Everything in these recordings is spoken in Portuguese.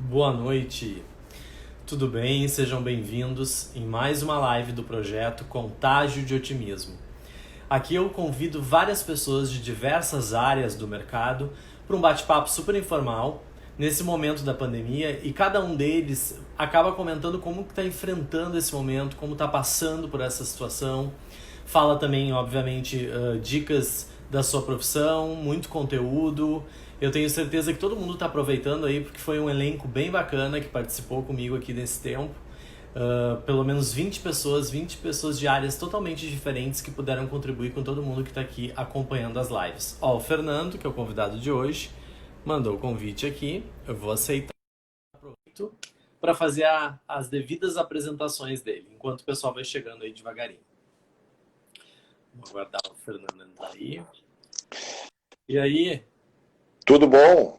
Boa noite, tudo bem? Sejam bem-vindos em mais uma live do projeto Contágio de Otimismo. Aqui eu convido várias pessoas de diversas áreas do mercado para um bate-papo super informal nesse momento da pandemia e cada um deles acaba comentando como está enfrentando esse momento, como está passando por essa situação. Fala também, obviamente, dicas da sua profissão, muito conteúdo. Eu tenho certeza que todo mundo está aproveitando aí, porque foi um elenco bem bacana que participou comigo aqui nesse tempo. Pelo menos 20 pessoas de áreas totalmente diferentes que puderam contribuir com todo mundo que está aqui acompanhando as lives. Ó, o Fernando, que é o convidado de hoje, mandou o convite aqui. Eu vou aceitar. Aproveito para fazer as devidas apresentações dele, enquanto o pessoal vai chegando aí devagarinho. Vou aguardar o Fernando entrar aí. E aí? Tudo bom?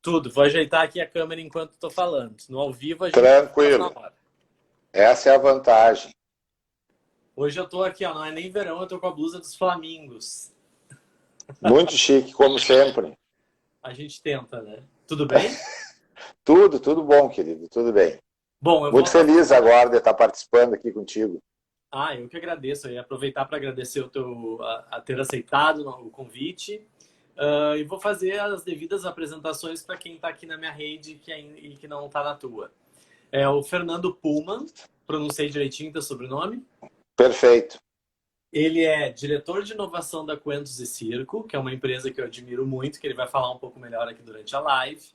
Tudo. Vou ajeitar aqui a câmera enquanto estou falando. No ao vivo a gente faz na Tranquilo. hora. Essa é a vantagem. Hoje eu tô aqui, ó, não é nem verão, eu tô com a blusa dos Flamingos. Muito chique, como sempre. A gente tenta, né? Tudo bem? Tudo bom, querido, tudo bem. Bom, eu Muito vou passar. feliz agora de estar participando aqui contigo. Ah, eu que agradeço. Eu ia aproveitar para agradecer a ter aceitado o convite. E vou fazer as devidas apresentações para quem está aqui na minha rede e que não está na tua. É o Fernando Pullman, pronunciei direitinho teu sobrenome. Perfeito. Ele é diretor de inovação da Coentos e Circo, que é uma empresa que eu admiro muito, que ele vai falar um pouco melhor aqui durante a live.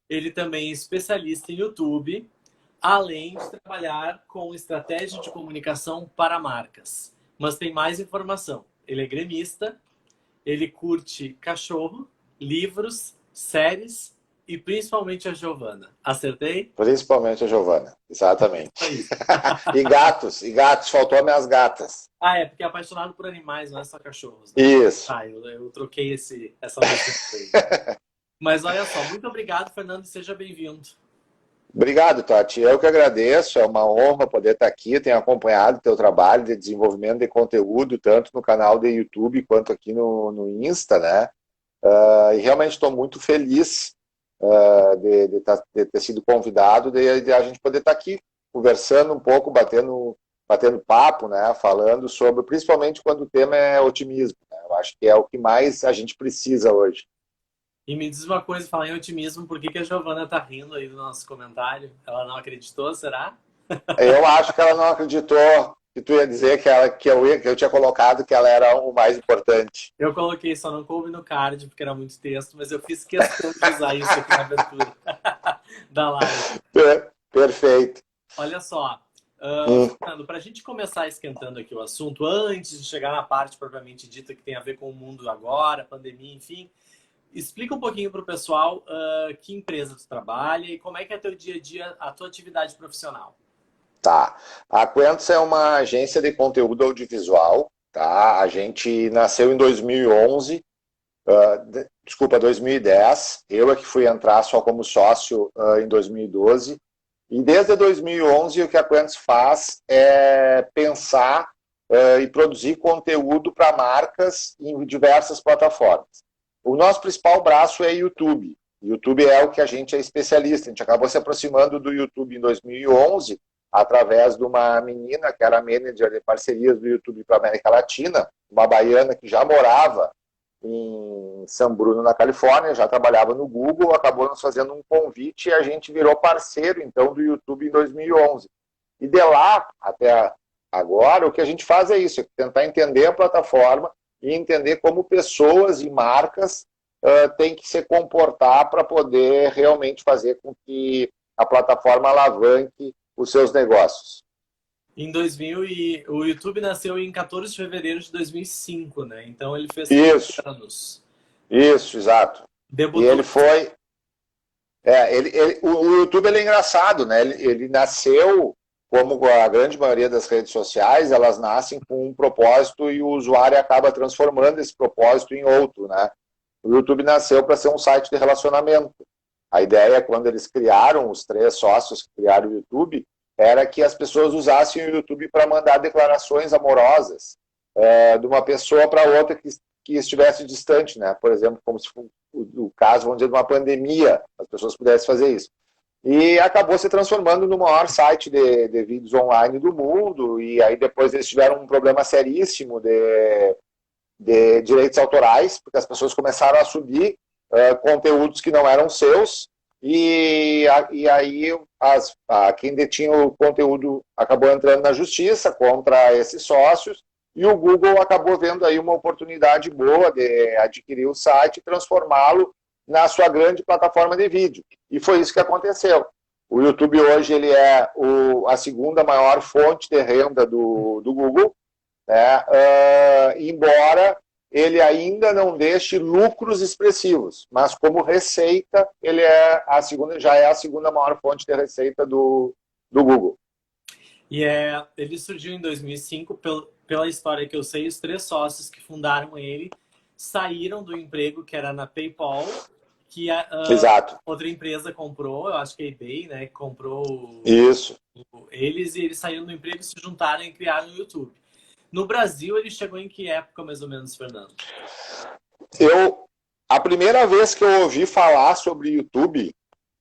Ele também é especialista em YouTube, além de trabalhar com estratégia de comunicação para marcas. Mas tem mais informação. Ele é gremista, ele curte cachorro, livros, séries e principalmente a Giovana. Acertei? Principalmente a Giovana. É Exatamente. isso. E gatos, faltou minhas gatas. Ah, é porque é apaixonado por animais, não é só cachorros, né? Isso. Ah, eu troquei essa noção aí. Mas olha só, muito obrigado, Fernando, e seja bem-vindo. Obrigado, Tati. Eu que agradeço, é uma honra poder estar aqui. Tenho acompanhado o teu trabalho de desenvolvimento de conteúdo, tanto no canal de YouTube quanto aqui no Insta, né? E realmente estou muito feliz de ter sido convidado, de a gente poder estar aqui conversando um pouco, batendo papo, né, falando sobre, principalmente quando o tema é otimismo, né, eu acho que é o que mais a gente precisa hoje. E me diz uma coisa, falar em otimismo, por que a Giovana tá rindo aí do nosso comentário? Ela não acreditou, será? Eu acho que ela não acreditou que tu ia dizer que eu tinha colocado que ela era o mais importante. Eu coloquei, só não coube no card, porque era muito texto, mas eu fiz questão de usar isso aqui na abertura da live. Perfeito. Olha só, Hum, Fernando, para a gente começar esquentando aqui o assunto, antes de chegar na parte propriamente dita que tem a ver com o mundo agora, pandemia, enfim, explica um pouquinho para o pessoal que empresa tu trabalha e como é que é teu dia a dia, a tua atividade profissional. tá. A Quentus é uma agência de conteúdo audiovisual, tá? A gente nasceu em 2011, desculpa, 2010. Eu é que fui entrar só como sócio em 2012. E desde 2011 o que a Quentus faz é pensar e produzir conteúdo para marcas em diversas plataformas. O nosso principal braço é YouTube. YouTube é o que a gente é especialista. A gente acabou se aproximando do YouTube em 2011 através de uma menina que era manager de parcerias do YouTube para a América Latina, uma baiana que já morava em São Bruno, na Califórnia, já trabalhava no Google, acabou nos fazendo um convite e a gente virou parceiro, então, do YouTube em 2011. E de lá até agora, o que a gente faz é isso, é tentar entender a plataforma e entender como pessoas e marcas têm que se comportar para poder realmente fazer com que a plataforma alavanque os seus negócios. Em 2000 o YouTube nasceu em 14 de fevereiro de 2005, né? Então ele fez 15 Isso, anos. isso, exato. E Debutou. ele foi. O YouTube ele é engraçado, né? Ele nasceu, como a grande maioria das redes sociais, elas nascem com um propósito e o usuário acaba transformando esse propósito em outro, né? O YouTube nasceu para ser um site de relacionamento. A ideia, quando eles criaram, os três sócios que criaram o YouTube, era que as pessoas usassem o YouTube para mandar declarações amorosas de uma pessoa para outra que estivesse distante, né? Por exemplo, como se fosse o caso, vamos dizer, de uma pandemia, as pessoas pudessem fazer isso. e acabou se transformando no maior site de vídeos online do mundo. E aí depois eles tiveram um problema seríssimo de direitos autorais, porque as pessoas começaram a subir conteúdos que não eram seus, e aí quem detinha o conteúdo acabou entrando na justiça contra esses sócios, e o Google acabou vendo aí uma oportunidade boa de adquirir o site e transformá-lo na sua grande plataforma de vídeo. E foi isso que aconteceu. O YouTube hoje ele é a segunda maior fonte de renda do Google, né? Embora ele ainda não deixe lucros expressivos, mas como receita ele já é a segunda maior fonte de receita do Google. E ele surgiu em 2005, pela história que eu sei, os 3 sócios que fundaram ele saíram do emprego que era na PayPal, que Exato. outra empresa comprou, eu acho que a eBay, né, comprou Isso. Eles, e eles saíram do emprego, se juntaram e criaram o YouTube. No Brasil, ele chegou em que época, mais ou menos, Fernando? A primeira vez que eu ouvi falar sobre YouTube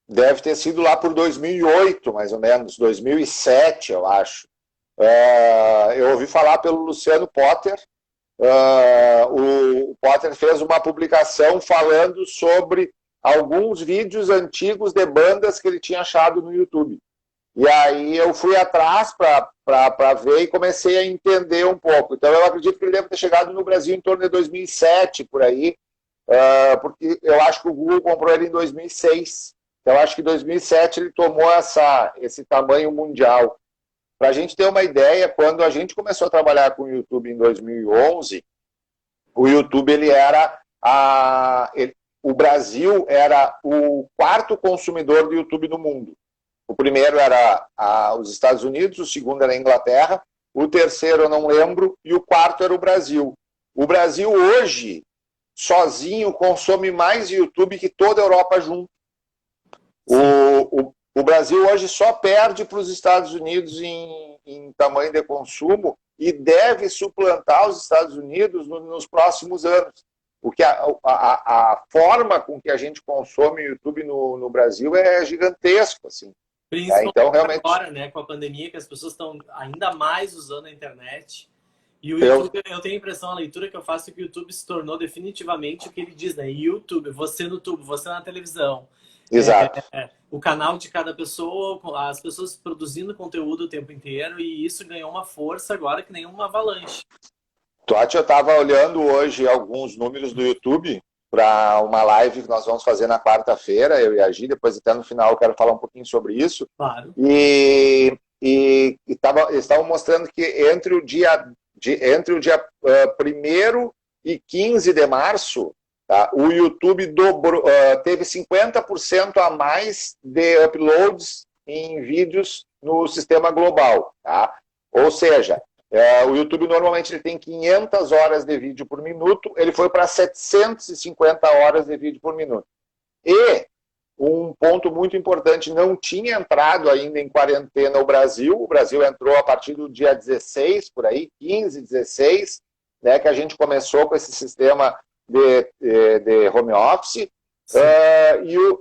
deve ter sido lá por 2008, mais ou menos, 2007, eu acho. Eu ouvi falar pelo Luciano Potter. O Potter fez uma publicação falando sobre alguns vídeos antigos de bandas que ele tinha achado no YouTube. E aí eu fui atrás para ver e comecei a entender um pouco. Então eu acredito que ele deve ter chegado no Brasil em torno de 2007, por aí, porque eu acho que o Google comprou ele em 2006. Então eu acho que em 2007 ele tomou esse tamanho mundial. Para a gente ter uma ideia, quando a gente começou a trabalhar com o YouTube em 2011, o YouTube o Brasil era o 4º consumidor do YouTube no mundo. O primeiro era os Estados Unidos, o segundo era a Inglaterra, o terceiro eu não lembro, e o 4º era o Brasil. O Brasil hoje, sozinho, consome mais YouTube que toda a Europa junto. O Brasil hoje só perde para os Estados Unidos em tamanho de consumo e deve suplantar os Estados Unidos nos próximos anos. Porque a forma com que a gente consome o YouTube no Brasil é gigantesco, assim. Principalmente então, realmente, agora, né, com a pandemia, que as pessoas estão ainda mais usando a internet. E o YouTube, eu tenho a impressão, a leitura que eu faço, é que o YouTube se tornou definitivamente o que ele diz, né? YouTube, você no tubo, você na televisão. Exato. O canal de cada pessoa, as pessoas produzindo conteúdo o tempo inteiro, e isso ganhou uma força agora que nem uma avalanche. Totti, eu estava olhando hoje alguns números do YouTube para uma live que nós vamos fazer na quarta-feira, eu e a Gi, depois até no final eu quero falar um pouquinho sobre isso. Claro. E eles estavam mostrando que entre o dia 1º e 15 de março, tá, o YouTube teve 50% a mais de uploads em vídeos no sistema global. Tá? Ou seja, o YouTube normalmente ele tem 500 horas de vídeo por minuto, ele foi para 750 horas de vídeo por minuto. E um ponto muito importante, não tinha entrado ainda em quarentena o Brasil entrou a partir do dia 16, por aí, 15, 16, né, que a gente começou com esse sistema de home office,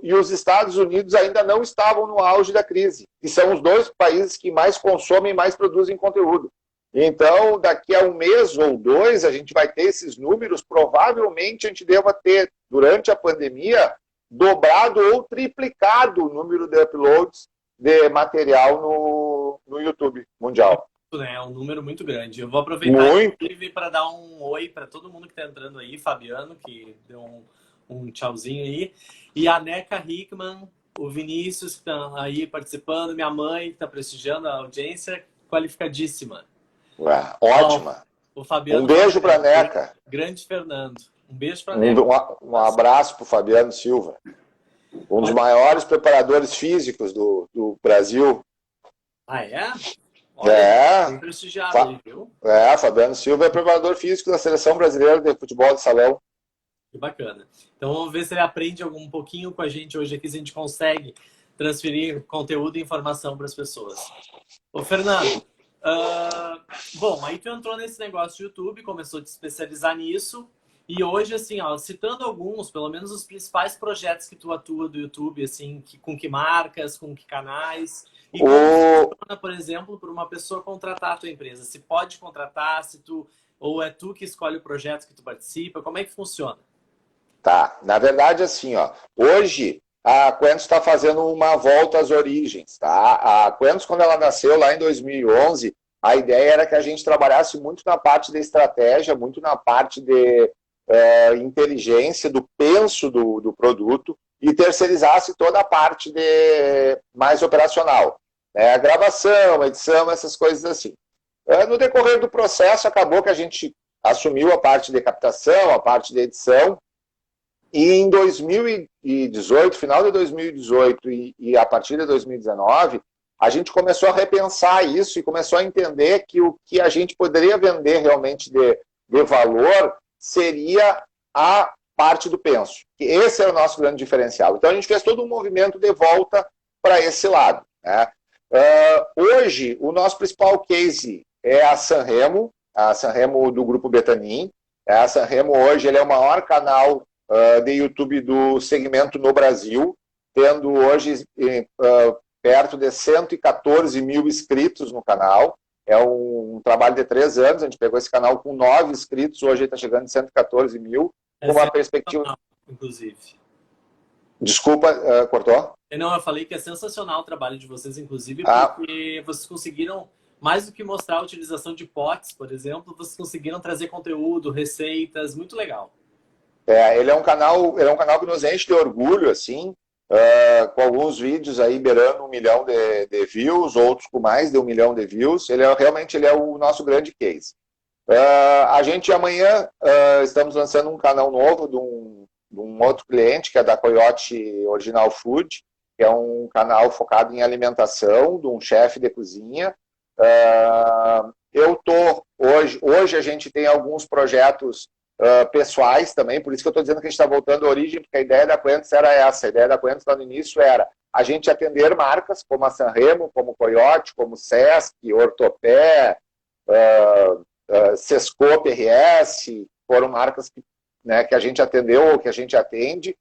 e os Estados Unidos ainda não estavam no auge da crise, que são os 2 países que mais consomem e mais produzem conteúdo. Então, daqui a 1 mês ou 2, a gente vai ter esses números, provavelmente a gente deva ter, durante a pandemia, dobrado ou triplicado o número de uploads de material no YouTube mundial. É um número muito grande. Eu vou aproveitar para dar um oi para todo mundo que está entrando aí, Fabiano, que deu um tchauzinho aí, e a Neca Hickman, o Vinícius, que estão aí participando, minha mãe, que está prestigiando a audiência, qualificadíssima. Ótima. O Fabiano, um beijo para a Neca. Grande Fernando. Um beijo para a Neca. Um abraço para o Fabiano Silva. Um dos maiores preparadores físicos do Brasil. Ah, é? Olha, bem prestigiado aí, viu? Fabiano Silva é preparador físico da Seleção Brasileira de Futebol de Salão. Que bacana. Então vamos ver se ele aprende um pouquinho com a gente hoje aqui, se a gente consegue transferir conteúdo e informação para as pessoas. Ô, Fernando, bom, aí tu entrou nesse negócio de YouTube, começou a te especializar nisso, E hoje, assim, ó, citando alguns, pelo menos os principais projetos que tu atua do YouTube, assim, com que marcas, com que canais, e como O... funciona, por exemplo, para uma pessoa contratar a tua empresa? Se pode contratar, se tu, ou é tu que escolhe o projeto que tu participa, como é que funciona? Tá, na verdade, assim, ó, hoje a Quentus está fazendo uma volta às origens, tá? A Quentus, quando ela nasceu lá em 2011, a ideia era que a gente trabalhasse muito na parte da estratégia, muito na parte de inteligência, do penso do produto e terceirizasse toda a parte de mais operacional, né? A gravação, a edição, essas coisas assim. No decorrer do processo, acabou que a gente assumiu a parte de captação, a parte de edição, e em 2018, final de 2018 e a partir de 2019, a gente começou a repensar isso e começou a entender que o que a gente poderia vender realmente de valor seria a parte do penso. Esse é o nosso grande diferencial. Então a gente fez todo um movimento de volta para esse lado, né? Hoje, o nosso principal case é a Sanremo do Grupo Betanin. A Sanremo hoje ele é o maior canal de YouTube do segmento no Brasil, tendo hoje perto de 114 mil inscritos no canal. É um trabalho de 3 anos, a gente pegou esse canal com 9 inscritos, hoje está chegando em 114 mil, com uma perspectiva... Inclusive. Desculpa, cortou? Não, eu falei que é sensacional o trabalho de vocês, inclusive, porque vocês conseguiram, mais do que mostrar a utilização de potes, por exemplo, vocês conseguiram trazer conteúdo, receitas, muito legal. Ele é um canal que nos enche de orgulho, assim, com alguns vídeos aí beirando 1 milhão de views, outros com mais de 1 milhão de views. Realmente ele é o nosso grande case. A gente amanhã estamos lançando um canal novo de um outro cliente, que é da Coyote Original Food, que é um canal focado em alimentação, de um chefe de cozinha. Hoje a gente tem alguns projetos pessoais também, por isso que eu estou dizendo que a gente está voltando à origem, porque a ideia da Quentus era essa, a ideia da Quentus lá no início era a gente atender marcas como a Sanremo, como Coyote, como Sesc, Ortopé, Sescope RS, foram marcas que a gente atendeu ou que a gente atende,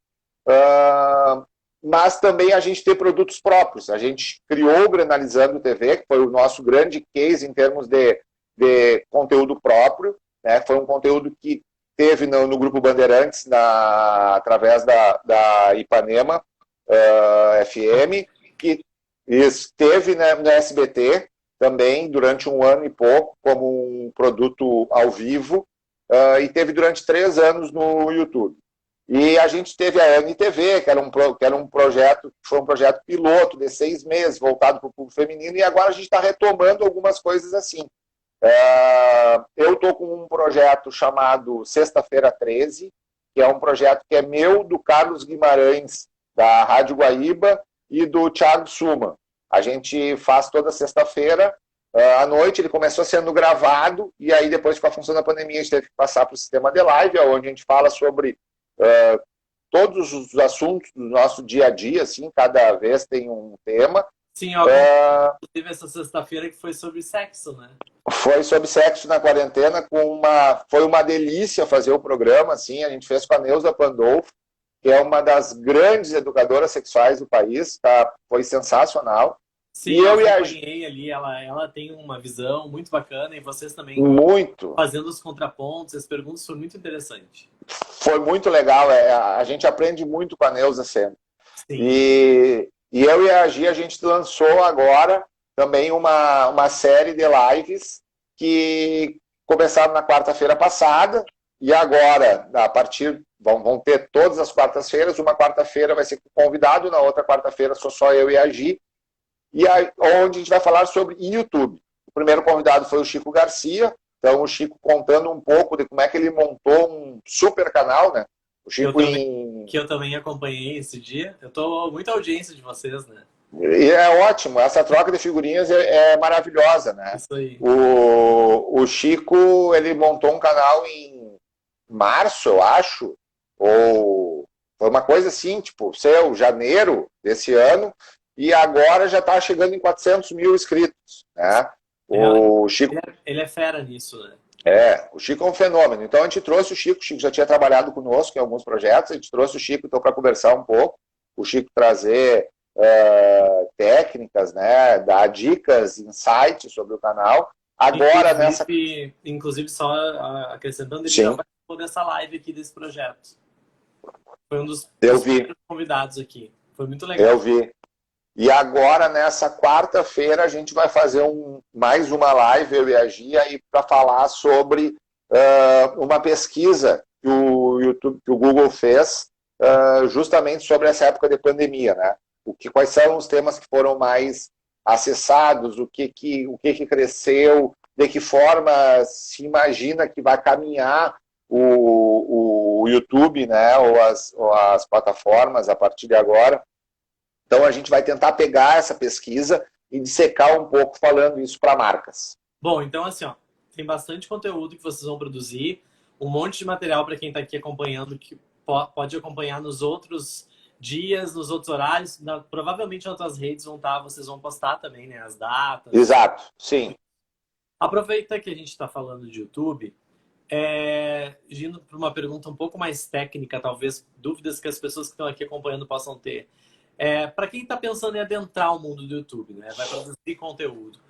mas também a gente tem produtos próprios. A gente criou o Granalizando TV, que foi o nosso grande case em termos de conteúdo próprio, né? Foi um conteúdo que teve no Grupo Bandeirantes, através da Ipanema FM, que esteve no SBT também durante 1 ano e pouco, como um produto ao vivo, e teve durante 3 anos no YouTube. E a gente teve a NTV, que era um projeto, foi um projeto piloto de 6 meses, voltado para o público feminino, e agora a gente está retomando algumas coisas assim. Eu estou com um projeto chamado Sexta-feira 13, que é um projeto que é meu, do Carlos Guimarães, da Rádio Guaíba, e do Thiago Suma. A gente faz toda sexta-feira, à noite, ele começou sendo gravado, e aí depois, com a função da pandemia, a gente teve que passar para o sistema de live, onde a gente fala sobre todos os assuntos do nosso dia a dia, assim, cada vez tem um tema. Sim, teve essa sexta-feira que foi sobre sexo, né? Foi sobre sexo na quarentena, foi uma delícia fazer o programa, assim, a gente fez com a Neuza Pandolfo, que é uma das grandes educadoras sexuais do país, tá? Foi sensacional. Sim, eu acompanhei ali, ela tem uma visão muito bacana, e vocês também fazendo os contrapontos, as perguntas foram muito interessantes. Foi muito legal, a gente aprende muito com a Neuza sempre. Sim. E eu e a Gi, a gente lançou agora também uma série de lives que começaram na quarta-feira passada, e agora, a partir, vão ter todas as quartas-feiras, uma quarta-feira vai ser com convidado, na outra quarta-feira só eu e a Gi, e onde a gente vai falar sobre YouTube. O primeiro convidado foi o Chico Garcia, então o Chico contando um pouco de como é que ele montou um super canal, né? O Chico que eu também acompanhei esse dia. Eu tô muita audiência de vocês, né? E é ótimo, essa troca de figurinhas é maravilhosa, né? Isso aí. O Chico, ele montou um canal em março, eu acho, ou foi uma coisa assim, tipo, janeiro desse ano, e agora já está chegando em 400 mil inscritos, né? O Chico... ele é fera nisso, né? O Chico é um fenômeno. Então a gente trouxe o Chico já tinha trabalhado conosco em alguns projetos, a gente trouxe o Chico então para conversar um pouco, o Chico trazer técnicas, né, dar dicas, insights sobre o canal. Agora inclusive só acrescentando, ele Sim. já participou dessa live aqui desse projeto. Foi um dos convidados aqui. Foi muito legal. Eu vi. E agora, nessa quarta-feira, a gente vai fazer mais uma live, eu e a Gia, para falar sobre uma pesquisa que o Google fez justamente sobre essa época de pandemia, né? Quais são os temas que foram mais acessados, o que cresceu, de que forma se imagina que vai caminhar o YouTube, né, ou as plataformas a partir de agora. Então a gente vai tentar pegar essa pesquisa e dissecar um pouco falando isso para marcas. Bom, então assim, ó, tem bastante conteúdo que vocês vão produzir, um monte de material para quem está aqui acompanhando, que pode acompanhar nos outros dias, nos outros horários, provavelmente nas outras redes vocês vão postar também, né, as datas. Exato, sim. Aproveita que a gente está falando de YouTube, indo para uma pergunta um pouco mais técnica, talvez dúvidas que as pessoas que estão aqui acompanhando possam ter. Para quem está pensando em adentrar o mundo do YouTube, né, vai produzir conteúdo,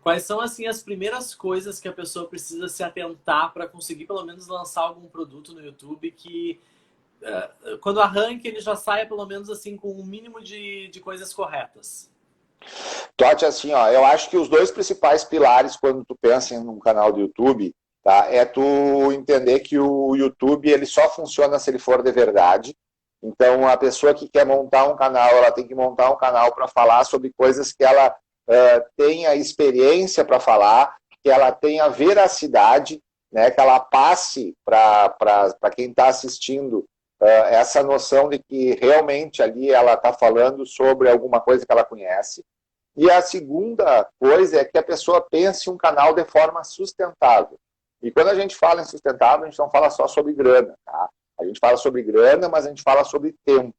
quais são assim as primeiras coisas que a pessoa precisa se atentar para conseguir pelo menos lançar algum produto no YouTube que quando arranque ele já saia pelo menos assim com um mínimo de coisas corretas? Totti, assim, ó, eu acho que os dois principais pilares quando tu pensa em um canal do YouTube, tá, é tu entender que o YouTube ele só funciona se ele for de verdade. Então, a pessoa que quer montar um canal, ela tem que montar um canal para falar sobre coisas que ela tenha experiência para falar, que ela tenha veracidade, né, que ela passe para quem está assistindo essa noção de que realmente ali ela está falando sobre alguma coisa que ela conhece. E a segunda coisa é que a pessoa pense um canal de forma sustentável. E quando a gente fala em sustentável, a gente não fala só sobre grana, tá? A gente fala sobre grana, mas a gente fala sobre tempo.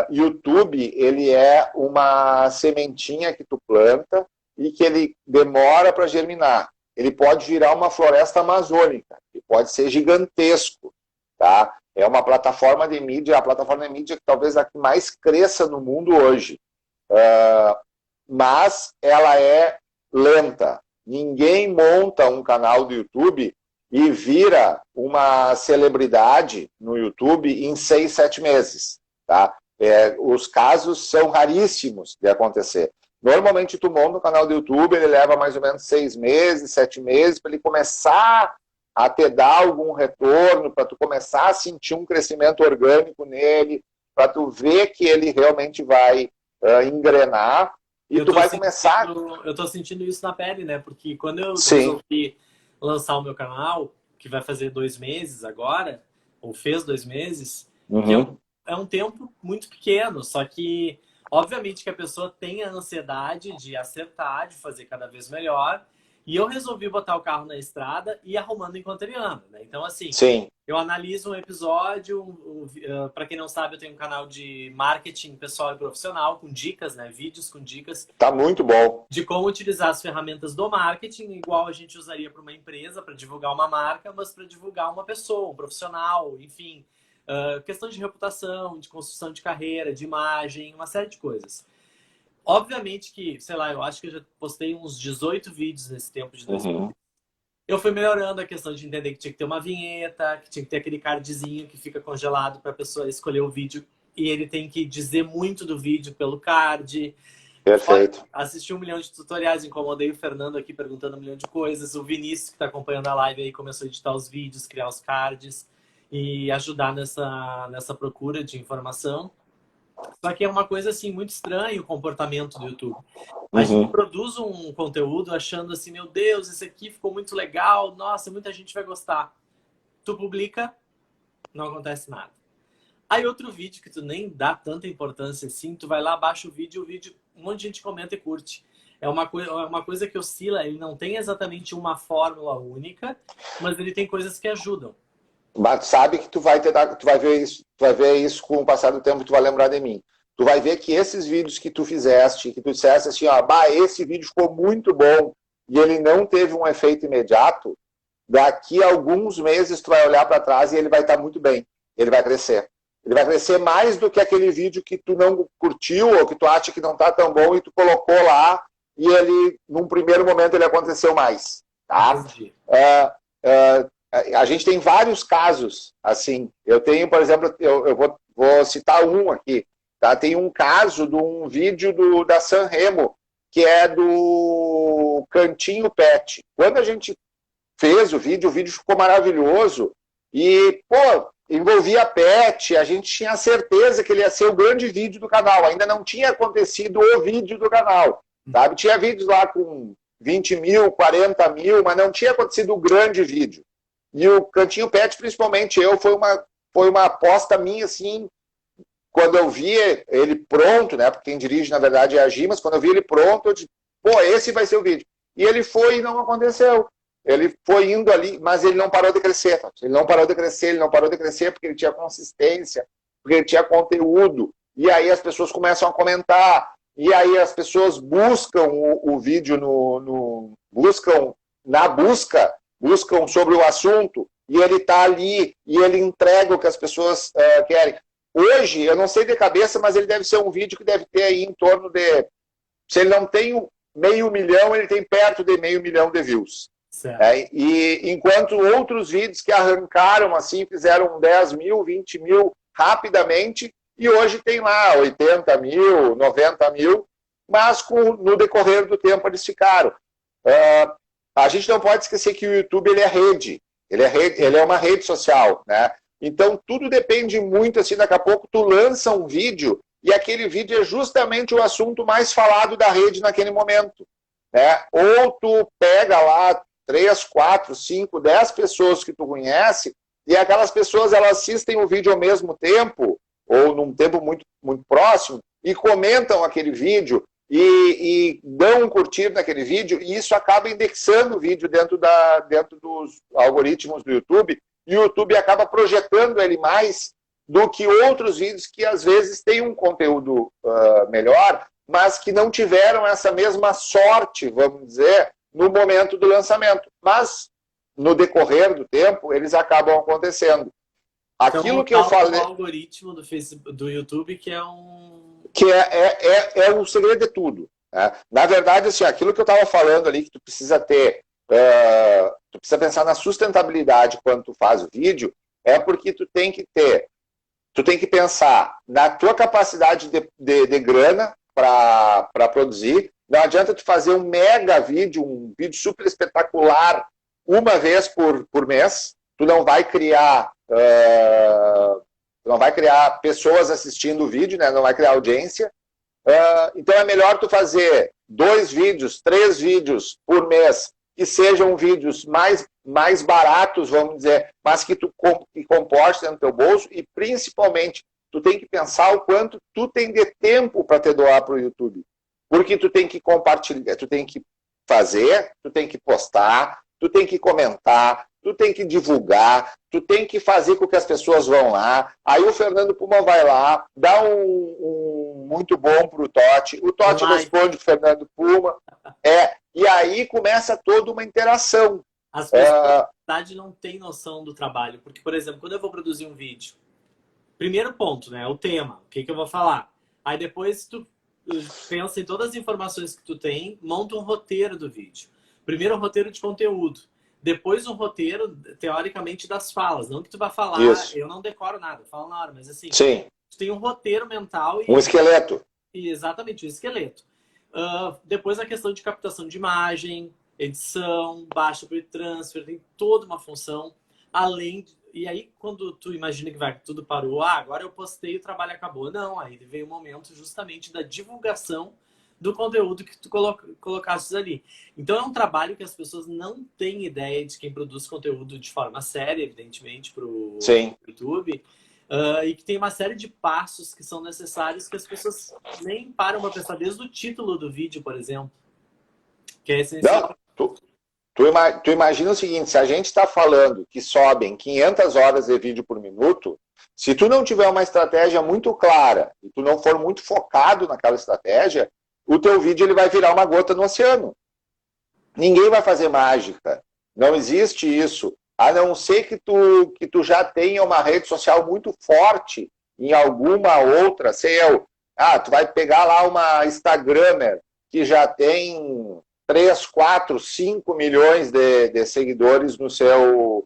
YouTube, ele é uma sementinha que tu planta e que ele demora para germinar. Ele pode virar uma floresta amazônica, que pode ser gigantesco, tá? É uma plataforma de mídia, a plataforma de mídia que talvez a que mais cresça no mundo hoje. Mas ela é lenta. Ninguém monta um canal do YouTube e vira uma celebridade no YouTube em 6, 7 meses. Tá? Os casos são raríssimos de acontecer. Normalmente tu monta um canal do YouTube, ele leva mais ou menos 6 meses, 7 meses, para ele começar a te dar algum retorno, para tu começar a sentir um crescimento orgânico nele, para tu ver que ele realmente vai engrenar. E tu vai começar... Eu tô sentindo isso na pele, né? Porque quando eu resolvi lançar o meu canal, que vai fazer 2 meses agora, ou fez 2 meses, que é um tempo muito pequeno, só que, obviamente, que a pessoa tem a ansiedade de acertar, de fazer cada vez melhor, e eu resolvi botar o carro na estrada e ir arrumando enquanto ele anda, né? Então, assim, eu analiso um episódio, para quem não sabe, eu tenho um canal de marketing pessoal e profissional, com dicas, né? Vídeos com dicas. Tá muito bom. De como utilizar as ferramentas do marketing, igual a gente usaria para uma empresa, para divulgar uma marca, mas para divulgar uma pessoa, um profissional, enfim. Questão de reputação, de construção de carreira, de imagem, uma série de coisas. Obviamente que, sei lá, eu acho que eu já postei uns 18 vídeos nesse tempo de 2000. Eu fui melhorando a questão de entender que tinha que ter uma vinheta, que tinha que ter aquele cardzinho que fica congelado para a pessoa escolher o vídeo e ele tem que dizer muito do vídeo pelo card. Perfeito. Assisti 1 milhão de tutoriais, incomodei o Fernando aqui perguntando 1 milhão de coisas. O Vinícius, que está acompanhando a live aí, começou a editar os vídeos, criar os cards e ajudar nessa procura de informação. Só que é uma coisa assim muito estranha o comportamento do YouTube. A gente produz um conteúdo achando assim, meu Deus, esse aqui ficou muito legal, nossa, muita gente vai gostar. Tu publica, não acontece nada. Aí outro vídeo que tu nem dá tanta importância assim, tu vai lá, baixa o vídeo, um monte de gente comenta e curte. É uma coisa que oscila, ele não tem exatamente uma fórmula única, mas ele tem coisas que ajudam. Mas sabe que tu vai ver isso com o passar do tempo, tu vai lembrar de mim. Tu vai ver que esses vídeos que tu fizeste, que tu disseste assim, ó, esse vídeo ficou muito bom e ele não teve um efeito imediato, daqui a alguns meses tu vai olhar para trás e ele vai estar muito bem. Ele vai crescer. Ele vai crescer mais do que aquele vídeo que tu não curtiu ou que tu acha que não está tão bom e tu colocou lá e ele, num primeiro momento, ele aconteceu mais. Tá? A gente tem vários casos, assim. Eu tenho, por exemplo, eu vou citar um aqui. Tá? Tem um caso de um vídeo da Sanremo, que é do Cantinho Pet. Quando a gente fez o vídeo ficou maravilhoso e, pô, envolvia pet, a gente tinha certeza que ele ia ser o grande vídeo do canal. Ainda não tinha acontecido o vídeo do canal, sabe? Tinha vídeos lá com 20 mil, 40 mil, mas não tinha acontecido o grande vídeo. E o Cantinho Pet, principalmente foi uma aposta minha, assim, quando eu vi ele pronto, né? Porque quem dirige, na verdade, é a Gi, mas quando eu vi ele pronto, eu disse, pô, esse vai ser o vídeo. E ele foi e não aconteceu. Ele foi indo ali, mas ele não parou de crescer. Tá? Ele não parou de crescer porque ele tinha consistência, porque ele tinha conteúdo. E aí as pessoas começam a comentar. E aí as pessoas buscam o vídeo buscam sobre o assunto. E ele está ali, e ele entrega o que as pessoas querem. Hoje, eu não sei de cabeça, mas ele deve ser um vídeo que deve ter aí em torno de... Se ele não tem 500 mil, ele tem perto de 500 mil de views. E enquanto outros vídeos que arrancaram assim, fizeram 10 mil, 20 mil rapidamente, e hoje tem lá 80 mil, 90 mil, mas no decorrer do tempo eles ficaram. A gente não pode esquecer que o YouTube ele é rede, ele é uma rede social, né? Então tudo depende muito, assim, daqui a pouco tu lança um vídeo e aquele vídeo é justamente o assunto mais falado da rede naquele momento, né? Ou tu pega lá 3, 4, 5, 10 pessoas que tu conhece, e aquelas pessoas elas assistem o vídeo ao mesmo tempo, ou num tempo muito, muito próximo, e comentam aquele vídeo, e dão um curtir naquele vídeo, e isso acaba indexando o vídeo dentro dos algoritmos do YouTube, e o YouTube acaba projetando ele mais do que outros vídeos que às vezes têm um conteúdo melhor, mas que não tiveram essa mesma sorte, vamos dizer, no momento do lançamento. Mas, no decorrer do tempo, eles acabam acontecendo. Aquilo então, que eu falei... o algoritmo do YouTube, que é um... Que é o segredo de tudo. Né? Na verdade, assim, aquilo que eu estava falando ali, que tu precisa ter... tu precisa pensar na sustentabilidade quando tu faz o vídeo, é porque tu tem que pensar na tua capacidade de grana para produzir. Não adianta tu fazer um mega vídeo, um vídeo super espetacular, uma vez por mês. Tu não vai criar pessoas assistindo o vídeo, né? Não vai criar audiência. Então é melhor tu fazer 2 vídeos, 3 vídeos por mês, que sejam vídeos mais baratos, vamos dizer, mas que tu comporte dentro do teu bolso, e principalmente tu tem que pensar o quanto tu tem de tempo para te doar para o YouTube. Porque tu tem que compartilhar, tu tem que fazer, tu tem que postar, tu tem que comentar, tu tem que divulgar, tu tem que fazer com que as pessoas vão lá. Aí o Fernando Puma vai lá, dá um muito bom pro Totti, o Totti responde o Fernando Puma, e aí começa toda uma interação. As pessoas, na verdade, não têm noção do trabalho, porque, por exemplo, quando eu vou produzir um vídeo, primeiro ponto, né, o tema, o que eu vou falar. Aí depois tu pensa em todas as informações que tu tem, monta um roteiro do vídeo. Primeiro um roteiro de conteúdo. Depois um roteiro, teoricamente, das falas. Não que tu vai falar, eu não decoro nada, eu falo na hora, mas assim, sim, tu tem um roteiro mental. Um esqueleto. Exatamente, um esqueleto. Depois a questão de captação de imagem, edição, baixa para transfer, tem toda uma função. E aí, quando tu imagina que tudo parou, agora eu postei e o trabalho acabou. Não, aí veio o momento justamente da divulgação do conteúdo que tu colocasses ali. Então é um trabalho que as pessoas não têm ideia de quem produz conteúdo de forma séria, evidentemente, para o YouTube. E que tem uma série de passos que são necessários que as pessoas nem param para pensar, desde o título do vídeo, por exemplo. Que é essencial. Tu imagina o seguinte, se a gente está falando que sobem 500 horas de vídeo por minuto, se tu não tiver uma estratégia muito clara e tu não for muito focado naquela estratégia, o teu vídeo ele vai virar uma gota no oceano. Ninguém vai fazer mágica. Não existe isso. A não ser que tu já tenha uma rede social muito forte em alguma outra, sei eu. Tu vai pegar lá uma Instagramer que já tem 3, 4, 5 milhões de seguidores no seu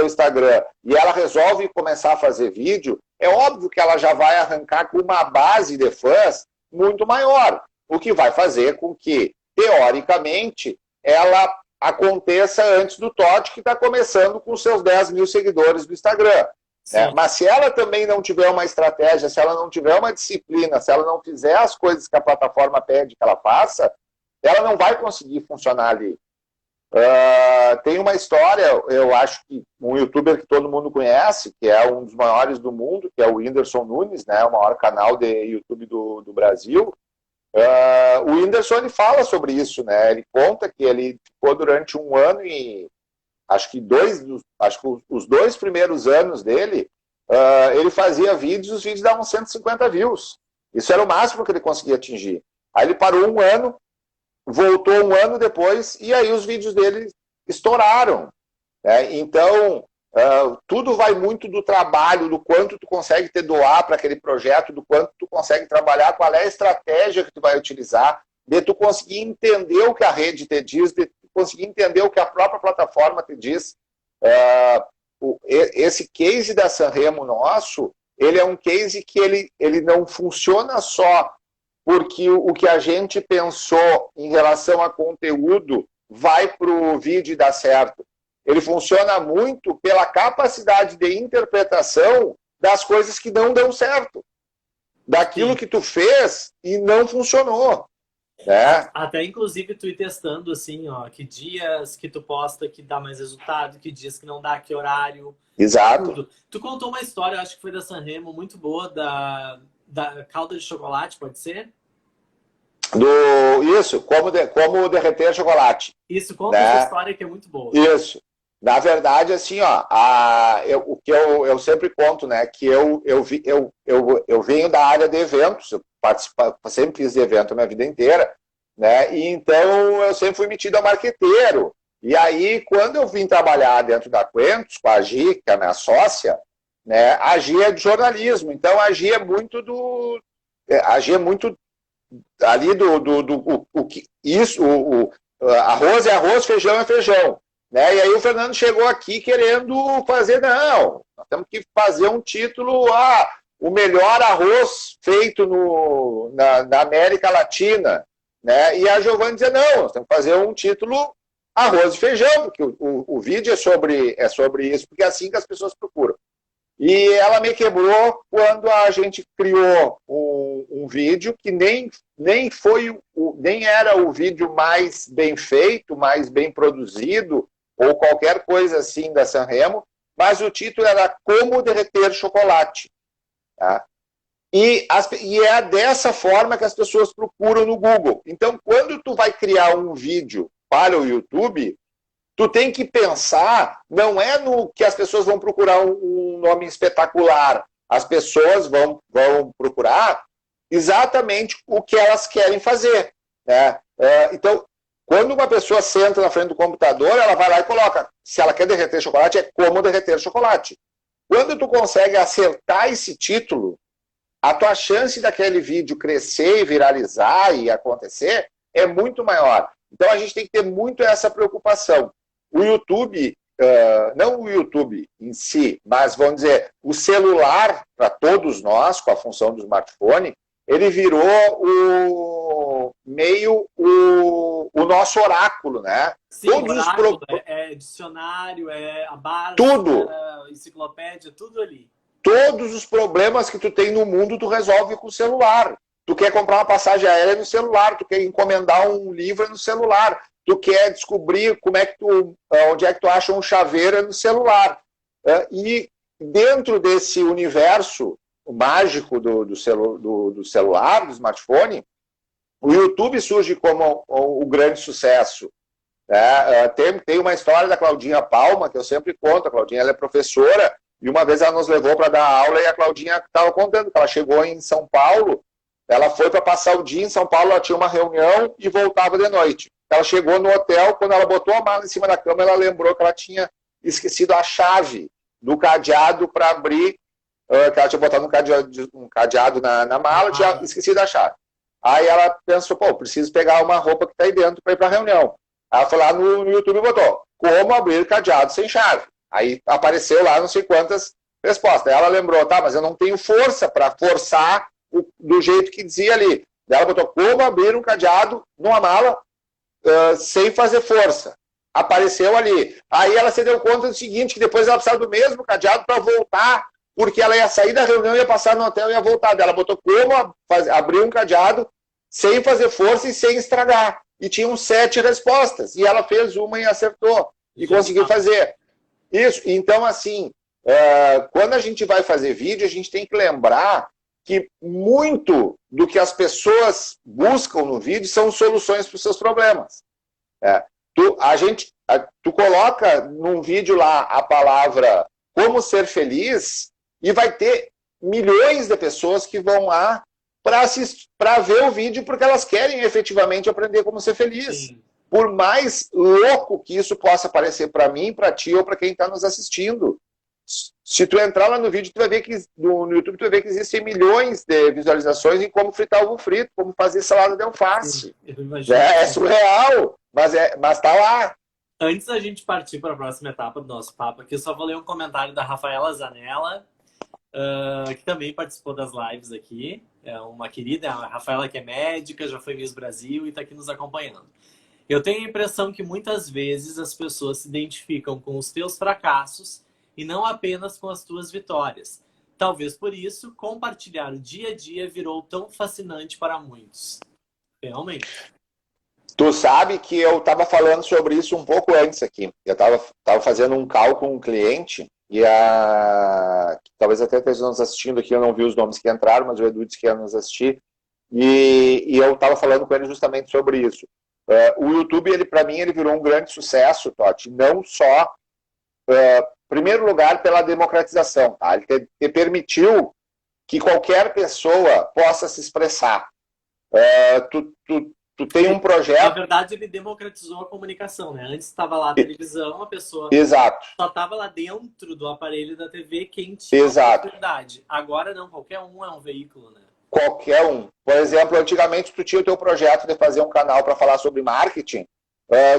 Instagram, e ela resolve começar a fazer vídeo, é óbvio que ela já vai arrancar com uma base de fãs muito maior, o que vai fazer com que, teoricamente, ela aconteça antes do Totti, que está começando com seus 10 mil seguidores do Instagram. Né? Mas se ela também não tiver uma estratégia, se ela não tiver uma disciplina, se ela não fizer as coisas que a plataforma pede que ela faça, ela não vai conseguir funcionar ali. Tem uma história, eu acho que um youtuber que todo mundo conhece, que é um dos maiores do mundo, que é o Whindersson Nunes, né, o maior canal de YouTube do Brasil. O Whindersson, ele fala sobre isso, né? Ele conta que ele ficou durante um ano e acho que os 2 primeiros anos dele, ele fazia vídeos, os vídeos davam 150 views. Isso era o máximo que ele conseguia atingir. Aí ele parou um ano, voltou um ano depois, e aí os vídeos dele estouraram. Né? Então, tudo vai muito do trabalho, do quanto tu consegue te doar para aquele projeto, do quanto tu consegue trabalhar, qual é a estratégia que tu vai utilizar, de tu conseguir entender o que a rede te diz, de tu conseguir entender o que a própria plataforma te diz. Esse case da Sanremo nosso, ele é um case que ele não funciona só porque o que a gente pensou em relação a conteúdo vai para o vídeo e dá certo. Ele funciona muito pela capacidade de interpretação das coisas que não dão certo. Daquilo que tu fez e não funcionou. Né? Até, inclusive, tu ir testando, assim, ó, que dias que tu posta que dá mais resultado, que dias que não dá, que horário. Exato. Tudo. Tu contou uma história, acho que foi da Sanremo, muito boa, da calda de chocolate, pode ser? Isso, como derreter chocolate. Isso, conta essa história que é muito boa. Isso. Na verdade, assim, ó, o que eu sempre conto, né, que eu venho da área de eventos, eu sempre fiz de evento a minha vida inteira, né, e então eu sempre fui metido a marqueteiro. E aí, quando eu vim trabalhar dentro da Quentos, com a Gi, que é a minha sócia, né, a Gi é de jornalismo, então a Gi é muito ali arroz é arroz, feijão é feijão. Né? E aí o Fernando chegou aqui querendo fazer, nós temos que fazer um título, o melhor arroz feito na América Latina. Né? E a Giovanna dizia, não, nós temos que fazer um título arroz e feijão, porque o vídeo é sobre isso, porque é assim que as pessoas procuram. E ela me quebrou quando a gente criou um vídeo que nem era o vídeo mais bem feito, mais bem produzido, ou qualquer coisa assim da Sanremo, mas o título era Como Derreter Chocolate. Tá? E é dessa forma que as pessoas procuram no Google. Então, quando tu vai criar um vídeo para o YouTube, tu tem que pensar, não é no que as pessoas vão procurar um nome espetacular. As pessoas vão procurar exatamente o que elas querem fazer. Né? Então, quando uma pessoa senta na frente do computador, ela vai lá e coloca, se ela quer derreter chocolate, é como derreter chocolate. Quando tu consegue acertar esse título, a tua chance daquele vídeo crescer e viralizar e acontecer é muito maior. Então, a gente tem que ter muito essa preocupação. O YouTube, não o YouTube em si, mas vamos dizer, o celular, para todos nós, com a função do smartphone, ele virou o nosso oráculo, né? Sim, todos oráculo, é dicionário, é a base, tudo. Enciclopédia, tudo ali. Todos os problemas que tu tem no mundo, tu resolve com o celular. Tu quer comprar uma passagem aérea no celular, tu quer encomendar um livro no celular, tu quer descobrir onde é que tu acha um chaveiro no celular. E dentro desse universo mágico do celular, do smartphone, o YouTube surge como o grande sucesso. Tem uma história da Claudinha Palma, que eu sempre conto. A Claudinha, ela é professora, e uma vez ela nos levou para dar aula, e a Claudinha estava contando que ela chegou em São Paulo, ela foi para passar o dia em São Paulo, ela tinha uma reunião e voltava de noite. Ela chegou no hotel, quando ela botou a mala em cima da cama, ela lembrou que ela tinha esquecido a chave do cadeado para abrir, que ela tinha botado um cadeado na mala, tinha esquecido a chave. Aí ela pensou, pô, preciso pegar uma roupa que está aí dentro para ir para a reunião. Aí ela foi lá no YouTube e botou, como abrir cadeado sem chave. Aí apareceu lá não sei quantas respostas. Aí ela lembrou, tá, mas eu não tenho força para forçar do jeito que dizia ali. Daí ela botou, como abrir um cadeado numa mala sem fazer força. Apareceu ali. Aí ela se deu conta do seguinte, que depois ela precisava do mesmo cadeado para voltar, porque ela ia sair da reunião, ia passar no hotel e ia voltar. Daí ela botou como abrir um cadeado sem fazer força e sem estragar. E tinham 7 respostas. E ela fez uma e acertou. E conseguiu fazer. Isso. Então, assim, quando a gente vai fazer vídeo, a gente tem que lembrar que muito do que as pessoas buscam no vídeo são soluções para os seus problemas. Tu coloca num vídeo lá a palavra como ser feliz e vai ter milhões de pessoas que vão lá para ver o vídeo porque elas querem efetivamente aprender como ser feliz. Sim. Por mais louco que isso possa parecer para mim, para ti ou para quem está nos assistindo. Se tu entrar lá no vídeo, tu vai ver que no YouTube tu vai ver que existem milhões de visualizações em como fritar ovo frito, como fazer salada de alface. É surreal, mas tá lá. Antes da gente partir para a próxima etapa do nosso papo aqui, eu só vou ler um comentário da Rafaela Zanella, que também participou das lives aqui. É uma querida, a Rafaela, que é médica, já foi Miss Brasil e está aqui nos acompanhando. Eu tenho a impressão que muitas vezes as pessoas se identificam com os teus fracassos e não apenas com as tuas vitórias. Talvez por isso, compartilhar o dia a dia virou tão fascinante para muitos. Realmente. Tu sabe que eu estava falando sobre isso um pouco antes aqui. Eu estava fazendo um call com um cliente e talvez até estejam nos assistindo aqui, eu não vi os nomes que entraram, mas o Edu disse que ia nos assistir. E eu estava falando com ele justamente sobre isso. O YouTube, para mim, ele virou um grande sucesso, Totti, não só... primeiro lugar, pela democratização. Tá? Ele te permitiu que qualquer pessoa possa se expressar. Tu tem um projeto... Na verdade, ele democratizou a comunicação, né? Antes estava lá a televisão, a pessoa Exato. Só estava lá dentro do aparelho da TV quem tinha oportunidade. Agora não, qualquer um é um veículo, né? Qualquer um. Por exemplo, antigamente tu tinha o teu projeto de fazer um canal para falar sobre marketing.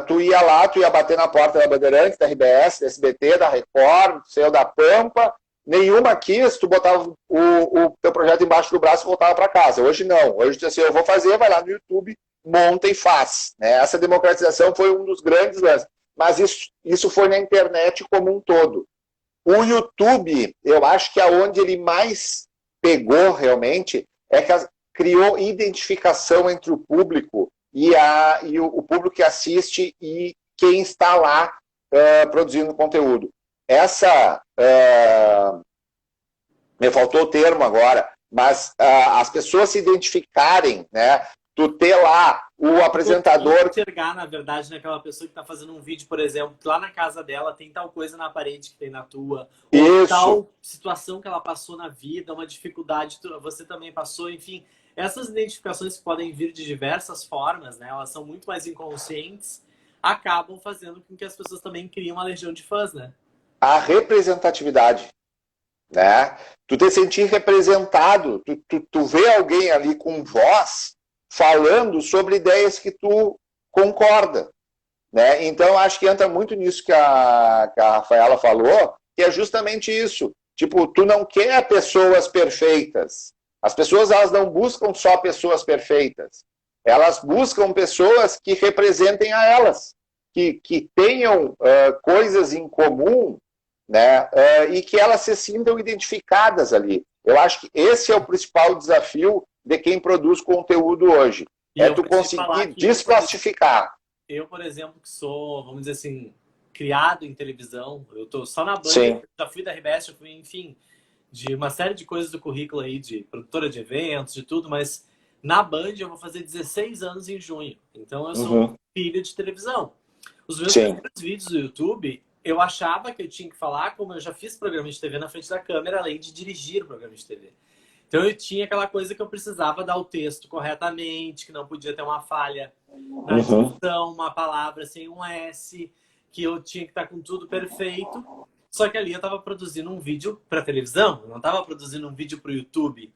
Tu ia lá, tu ia bater na porta da Bandeirantes, da RBS, da SBT, da Record, seu da Pampa. Nenhuma quis, tu botava o teu projeto embaixo do braço e voltava para casa. Hoje não. Hoje tu assim, eu vou fazer, vai lá no YouTube, monta e faz. Né? Essa democratização foi um dos grandes lances. Mas isso foi na internet como um todo. O YouTube, eu acho que aonde ele mais pegou realmente é que criou identificação entre o público e o público que assiste e quem está lá produzindo conteúdo. Me faltou o termo agora, mas as pessoas se identificarem, né? Tu ter lá o apresentador... enxergar, na verdade, naquela pessoa que está fazendo um vídeo, por exemplo, que lá na casa dela tem tal coisa na parede que tem na tua, ou tal situação que ela passou na vida, uma dificuldade você também passou, enfim... Essas identificações que podem vir de diversas formas, né? Elas são muito mais inconscientes, acabam fazendo com que as pessoas também criem uma legião de fãs, né? A representatividade, né? Tu te sentir representado, tu vê alguém ali com voz falando sobre ideias que tu concorda, né? Então, acho que entra muito nisso que a Rafaela falou, que é justamente isso. Tipo, tu não quer pessoas perfeitas. As pessoas, elas não buscam só pessoas perfeitas. Elas buscam pessoas que representem a elas, que tenham coisas em comum, né? E que elas se sintam identificadas ali. Eu acho que esse é o principal desafio de quem produz conteúdo hoje. É tu conseguir desplastificar. Eu, por exemplo, que sou, vamos dizer assim, criado em televisão, eu tô só na Band, já fui da RBS, já fui, enfim... de uma série de coisas do currículo aí, de produtora de eventos, de tudo, mas na Band eu vou fazer 16 anos em junho. Então eu sou filho de televisão. Os meus primeiros vídeos do YouTube, eu achava que eu tinha que falar como eu já fiz programa de TV na frente da câmera, além de dirigir o programa de TV. Então eu tinha aquela coisa que eu precisava dar o texto corretamente, que não podia ter uma falha na dicção, uma palavra sem um S, que eu tinha que estar com tudo perfeito. Só que ali eu estava produzindo um vídeo para televisão, eu não estava produzindo um vídeo para o YouTube.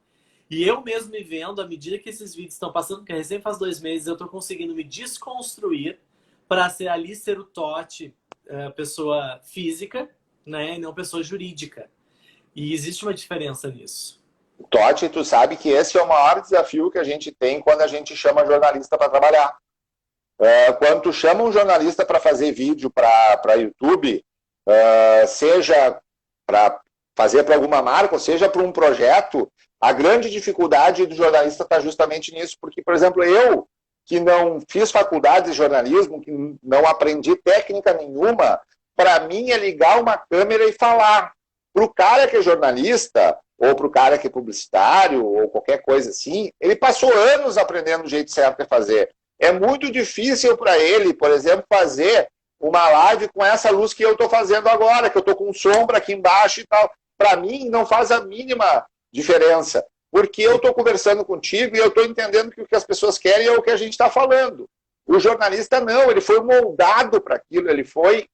E eu mesmo me vendo, à medida que esses vídeos estão passando, porque recém faz 2 meses, eu estou conseguindo me desconstruir para ser o Totti, pessoa física, né, e não pessoa jurídica. E existe uma diferença nisso. Totti, tu sabe que esse é o maior desafio que a gente tem quando a gente chama jornalista para trabalhar. Quando tu chama um jornalista para fazer vídeo para YouTube, seja para fazer para alguma marca, ou seja para um projeto, a grande dificuldade do jornalista está justamente nisso, porque, por exemplo, eu, que não fiz faculdade de jornalismo, que não aprendi técnica nenhuma, para mim é ligar uma câmera e falar. Para o cara que é jornalista, ou para o cara que é publicitário, ou qualquer coisa assim, ele passou anos aprendendo o jeito certo de fazer. É muito difícil para ele, por exemplo, fazer uma live com essa luz que eu estou fazendo agora, que eu estou com sombra aqui embaixo e tal. Para mim, não faz a mínima diferença, porque eu estou conversando contigo e eu estou entendendo que o que as pessoas querem é o que a gente está falando. O jornalista não, ele foi moldado para aquilo, ele foi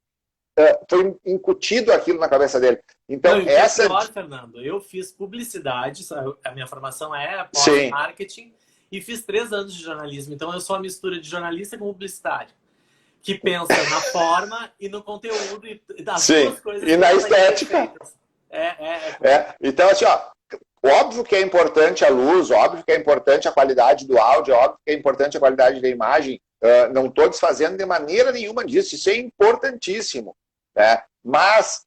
incutido aquilo na cabeça dele. Então, não, essa... pior, Fernando, eu fiz publicidade, a minha formação é pós-marketing, e fiz 3 anos de jornalismo. Então, eu sou a mistura de jornalista com publicitário, que pensa na forma e no conteúdo, e das duas coisas. E na estética. Então, assim, ó, óbvio que é importante a luz, óbvio que é importante a qualidade do áudio, óbvio que é importante a qualidade da imagem. Não estou desfazendo de maneira nenhuma disso, isso é importantíssimo. Né? Mas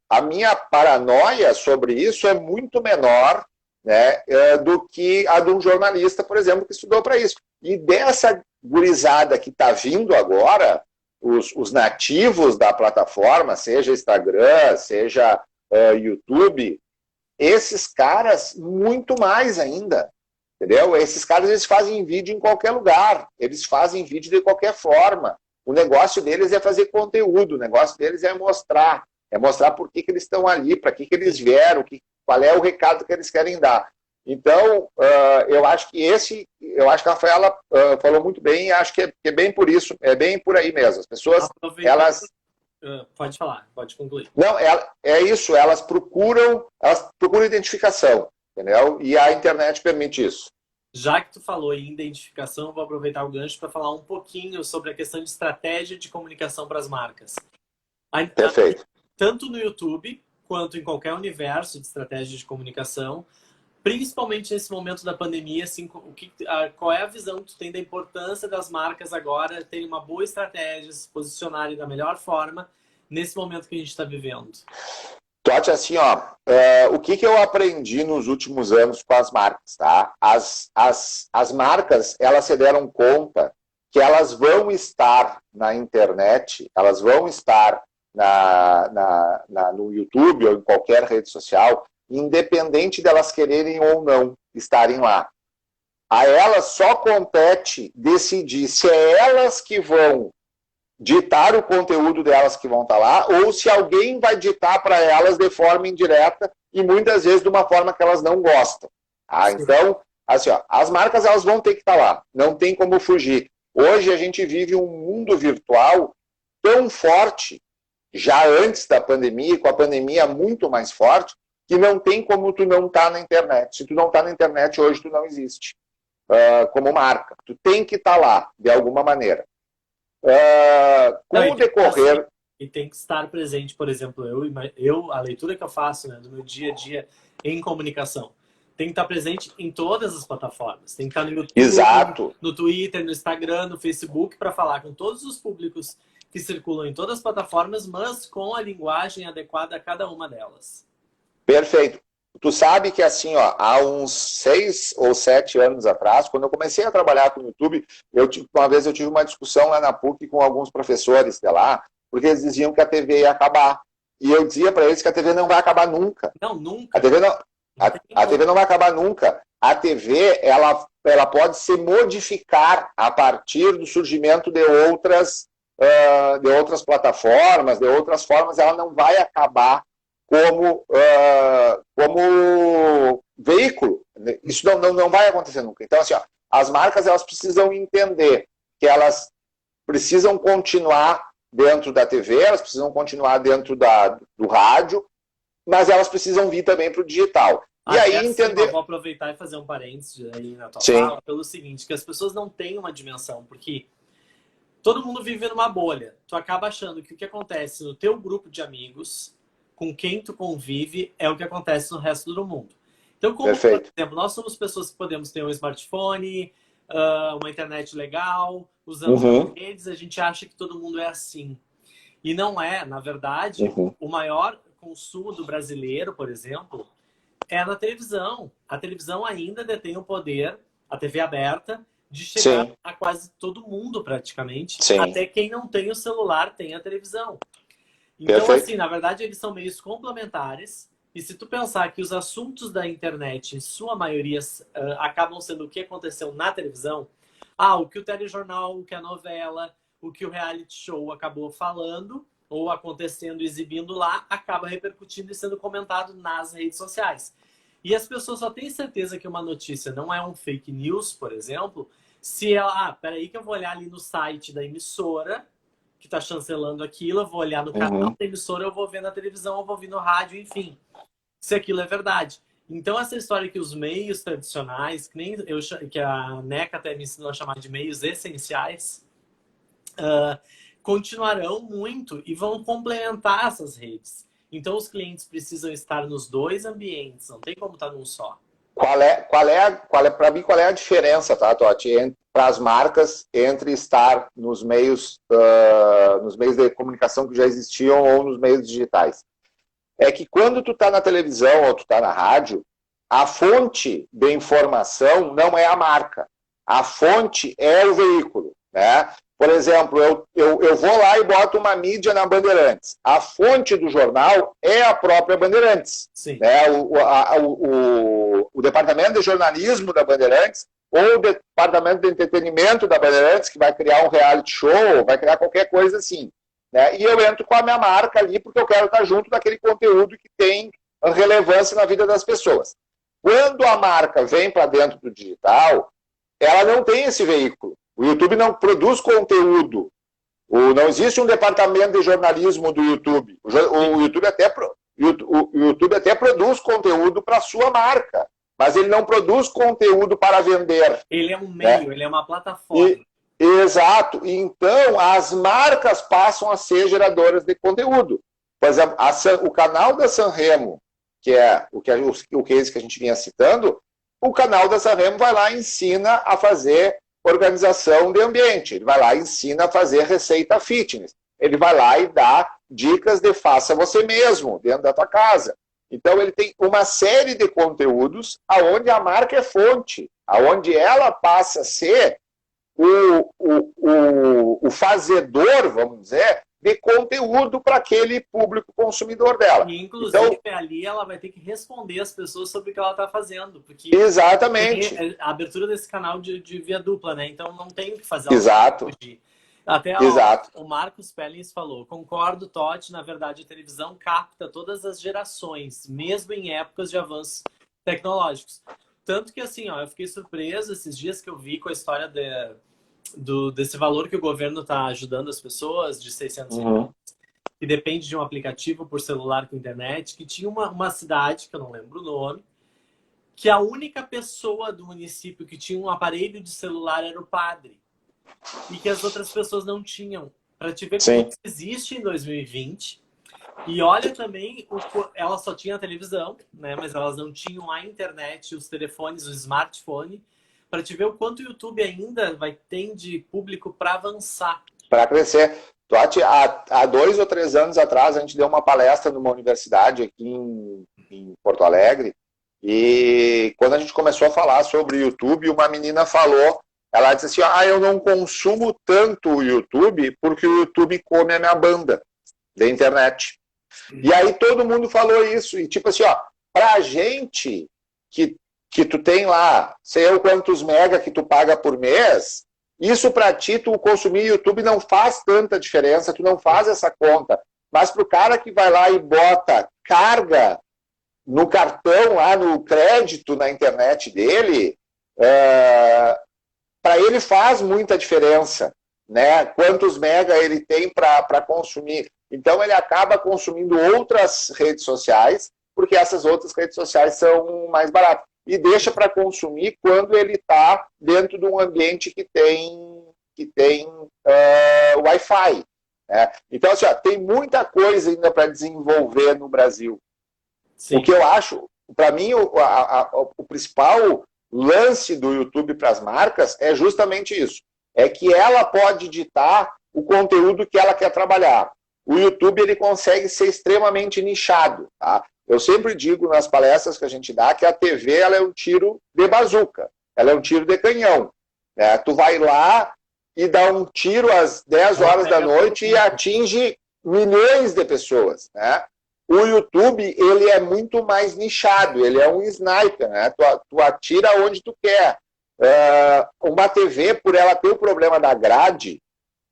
a minha paranoia sobre isso é muito menor, né, do que a de um jornalista, por exemplo, que estudou para isso. E dessa gurizada que está vindo agora, os nativos da plataforma, seja Instagram, seja YouTube, esses caras, muito mais ainda. Entendeu? Esses caras, eles fazem vídeo em qualquer lugar, eles fazem vídeo de qualquer forma. O negócio deles é fazer conteúdo, o negócio deles é mostrar por que eles estão ali, para que eles vieram, qual é o recado que eles querem dar. Então, eu acho que a Rafaela falou muito bem, e acho que é bem por isso, é bem por aí mesmo. As pessoas, elas... Pode falar, pode concluir. Não, é isso, elas procuram identificação. Entendeu? E a internet permite isso. Já que tu falou em identificação, eu vou aproveitar o gancho para falar um pouquinho sobre a questão de estratégia de comunicação para as marcas. Perfeito. Tanto no YouTube, quanto em qualquer universo de estratégia de comunicação, principalmente nesse momento da pandemia, assim, qual é a visão que tu tem da importância das marcas agora terem uma boa estratégia, se posicionarem da melhor forma nesse momento que a gente está vivendo? Totti, assim, ó, o que eu aprendi nos últimos anos com as marcas, tá? As marcas, elas se deram conta que elas vão estar na internet, elas vão estar no YouTube ou em qualquer rede social, independente delas quererem ou não estarem lá. A elas só compete decidir se é elas que vão ditar o conteúdo delas que vão estar lá, ou se alguém vai ditar para elas de forma indireta e muitas vezes de uma forma que elas não gostam. Tá? Então, assim, ó, as marcas elas vão ter que estar lá, não tem como fugir. Hoje a gente vive um mundo virtual tão forte, já antes da pandemia, com a pandemia muito mais forte, que não tem como tu não estar na internet. Se tu não está na internet hoje, tu não existe como marca. Tu tem que estar lá, de alguma maneira. Com o decorrer... E tem que estar presente, por exemplo, a leitura que eu faço, né, do meu dia a dia em comunicação, tem que estar presente em todas as plataformas. Tem que estar no YouTube, Exato. No Twitter, no Instagram, no Facebook, para falar com todos os públicos que circulam em todas as plataformas, mas com a linguagem adequada a cada uma delas. Perfeito. Tu sabe que assim, ó, há uns 6 ou 7 anos atrás, quando eu comecei a trabalhar com o YouTube, uma vez eu tive uma discussão lá na PUC com alguns professores de lá, porque eles diziam que a TV ia acabar. E eu dizia para eles que a TV não vai acabar nunca. Não, nunca. A TV não vai acabar nunca. A TV, ela pode se modificar a partir do surgimento de outras plataformas, de outras formas, ela não vai acabar como veículo. Isso não vai acontecer nunca. Então, assim, ó, as marcas elas precisam entender que que elas precisam continuar dentro da TV, elas precisam continuar dentro do rádio, mas elas precisam vir também para o digital. E aí assim, entender... eu vou aproveitar e fazer um parênteses aí na tua Sim. fala, pelo seguinte, que as pessoas não têm uma dimensão, porque todo mundo vive numa bolha. Tu acaba achando que o que acontece no teu grupo de amigos, com quem tu convive, é o que acontece no resto do mundo. Então, como, por exemplo, nós somos pessoas que podemos ter um smartphone, uma internet legal, usamos as redes, a gente acha que todo mundo é assim. E não é, na verdade, o maior consumo do brasileiro, por exemplo, é na televisão. A televisão ainda detém o poder, a TV aberta, de chegar a quase todo mundo, praticamente. Até quem não tem o celular tem a televisão. Então, assim, na verdade, eles são meios complementares. E se tu pensar que os assuntos da internet, em sua maioria, acabam sendo o que aconteceu na televisão, o que o telejornal, o que a novela, o que o reality show acabou falando, ou acontecendo, exibindo lá, acaba repercutindo e sendo comentado nas redes sociais. E as pessoas só têm certeza que uma notícia não é um fake news, por exemplo, se ela... peraí que eu vou olhar ali no site da emissora que está chancelando aquilo, eu vou olhar no canal da emissora, eu vou ver na televisão, eu vou ouvir no rádio, enfim. Se aquilo é verdade. Então, essa história que os meios tradicionais, que a NECA até me ensinou a chamar de meios essenciais, continuarão muito e vão complementar essas redes. Então, os clientes precisam estar nos dois ambientes, não tem como estar num só. Para mim, qual é a diferença, tá, Totti, para as marcas entre estar nos meios de comunicação que já existiam ou nos meios digitais? É que quando tu está na televisão ou tu está na rádio, a fonte de informação não é a marca. A fonte é o veículo, né? Por exemplo, eu vou lá e boto uma mídia na Bandeirantes. A fonte do jornal é a própria Bandeirantes. Sim. Né? O departamento de jornalismo da Bandeirantes ou o departamento de entretenimento da Bandeirantes, que vai criar um reality show, vai criar qualquer coisa assim. Né? E eu entro com a minha marca ali porque eu quero estar junto daquele conteúdo que tem relevância na vida das pessoas. Quando a marca vem para dentro do digital, ela não tem esse veículo. O YouTube não produz conteúdo. Não existe um departamento de jornalismo do YouTube. O YouTube até produz conteúdo para a sua marca, mas ele não produz conteúdo para vender. Ele é um meio, ele é uma plataforma. Exato. Então, as marcas passam a ser geradoras de conteúdo. Por exemplo, o canal da Sanremo, que é o case que a gente vinha citando, o canal da Sanremo vai lá e ensina a fazer organização de ambiente. Ele vai lá e ensina a fazer receita fitness. Ele vai lá e dá dicas de faça você mesmo, dentro da tua casa. Então, ele tem uma série de conteúdos onde a marca é fonte, onde ela passa a ser o fazedor, vamos dizer, de conteúdo para aquele público consumidor dela. E, inclusive, então, ali ela vai ter que responder às pessoas sobre o que ela está fazendo. Porque exatamente. A abertura desse canal de via dupla, né? Então não tem o que fazer. Exato. Até o Marcos Pellins falou, concordo, Totti, na verdade a televisão capta todas as gerações, mesmo em épocas de avanços tecnológicos. Tanto que, assim, eu fiquei surpreso esses dias que eu vi com a história desse valor que o governo está ajudando as pessoas, de 600 reais, que depende de um aplicativo por celular com internet, que tinha uma cidade, que eu não lembro o nome, que a única pessoa do município que tinha um aparelho de celular era o padre. E que as outras pessoas não tinham. Para te ver como isso existe em 2020. E olha também, ela só tinha a televisão, né? Mas elas não tinham a internet, os telefones, o smartphone. Para te ver o quanto o YouTube ainda vai ter de público para avançar. Para crescer. Há 2 ou 3 anos atrás, a gente deu uma palestra numa universidade aqui em Porto Alegre. E quando a gente começou a falar sobre o YouTube, uma menina falou, ela disse assim, eu não consumo tanto o YouTube porque o YouTube come a minha banda da internet. E aí todo mundo falou isso. E tipo assim, pra gente que tu tem lá, sei eu quantos mega que tu paga por mês, isso pra ti, tu consumir YouTube não faz tanta diferença, tu não faz essa conta. Mas pro cara que vai lá e bota carga no cartão, lá no crédito na internet dele, para ele faz muita diferença, né? Quantos mega ele tem para consumir. Então, ele acaba consumindo outras redes sociais, porque essas outras redes sociais são mais baratas. E deixa para consumir quando ele está dentro de um ambiente que tem Wi-Fi. Né? Então, assim, tem muita coisa ainda para desenvolver no Brasil. Sim. O que eu acho, para mim, o principal lance do YouTube para as marcas é justamente isso. É que ela pode ditar o conteúdo que ela quer trabalhar. O YouTube ele consegue ser extremamente nichado. Tá? Eu sempre digo nas palestras que a gente dá que a TV ela é um tiro de bazuca, ela é um tiro de canhão. Né? Tu vai lá e dá um tiro às 10 horas da noite e atinge milhões de pessoas. Né? O YouTube ele é muito mais nichado, ele é um sniper. Né? Tu atira onde tu quer. Uma TV, por ela ter o problema da grade,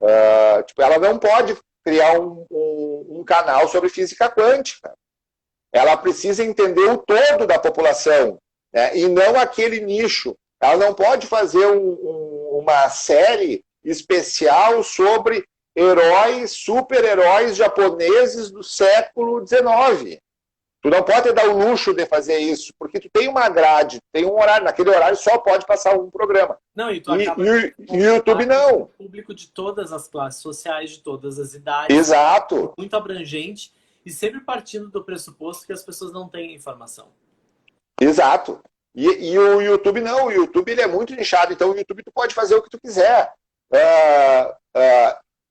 ela não pode criar um canal sobre física quântica. Ela precisa entender o todo da população, né? E não aquele nicho. Ela não pode fazer uma série especial sobre super-heróis japoneses do século XIX. Tu não pode dar o luxo de fazer isso, porque tu tem uma grade, tem um horário, naquele horário só pode passar um programa. Não, e tu acaba o YouTube não. O público de todas as classes sociais, de todas as idades. Exato. Muito abrangente e sempre partindo do pressuposto que as pessoas não têm informação. Exato. E o YouTube não, o YouTube ele é muito nichado, então o YouTube tu pode fazer o que tu quiser.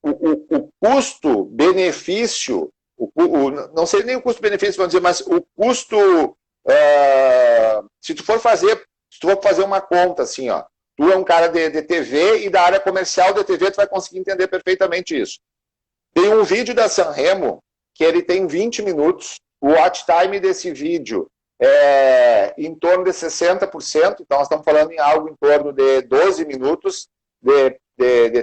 O custo-benefício, não sei nem o custo-benefício, vamos dizer, mas o custo, se tu for fazer uma conta assim, ó, tu é um cara de TV e da área comercial da TV, tu vai conseguir entender perfeitamente isso. Tem um vídeo da Sanremo que ele tem 20 minutos, o watch time desse vídeo é em torno de 60%, então nós estamos falando em algo em torno de 12 minutos de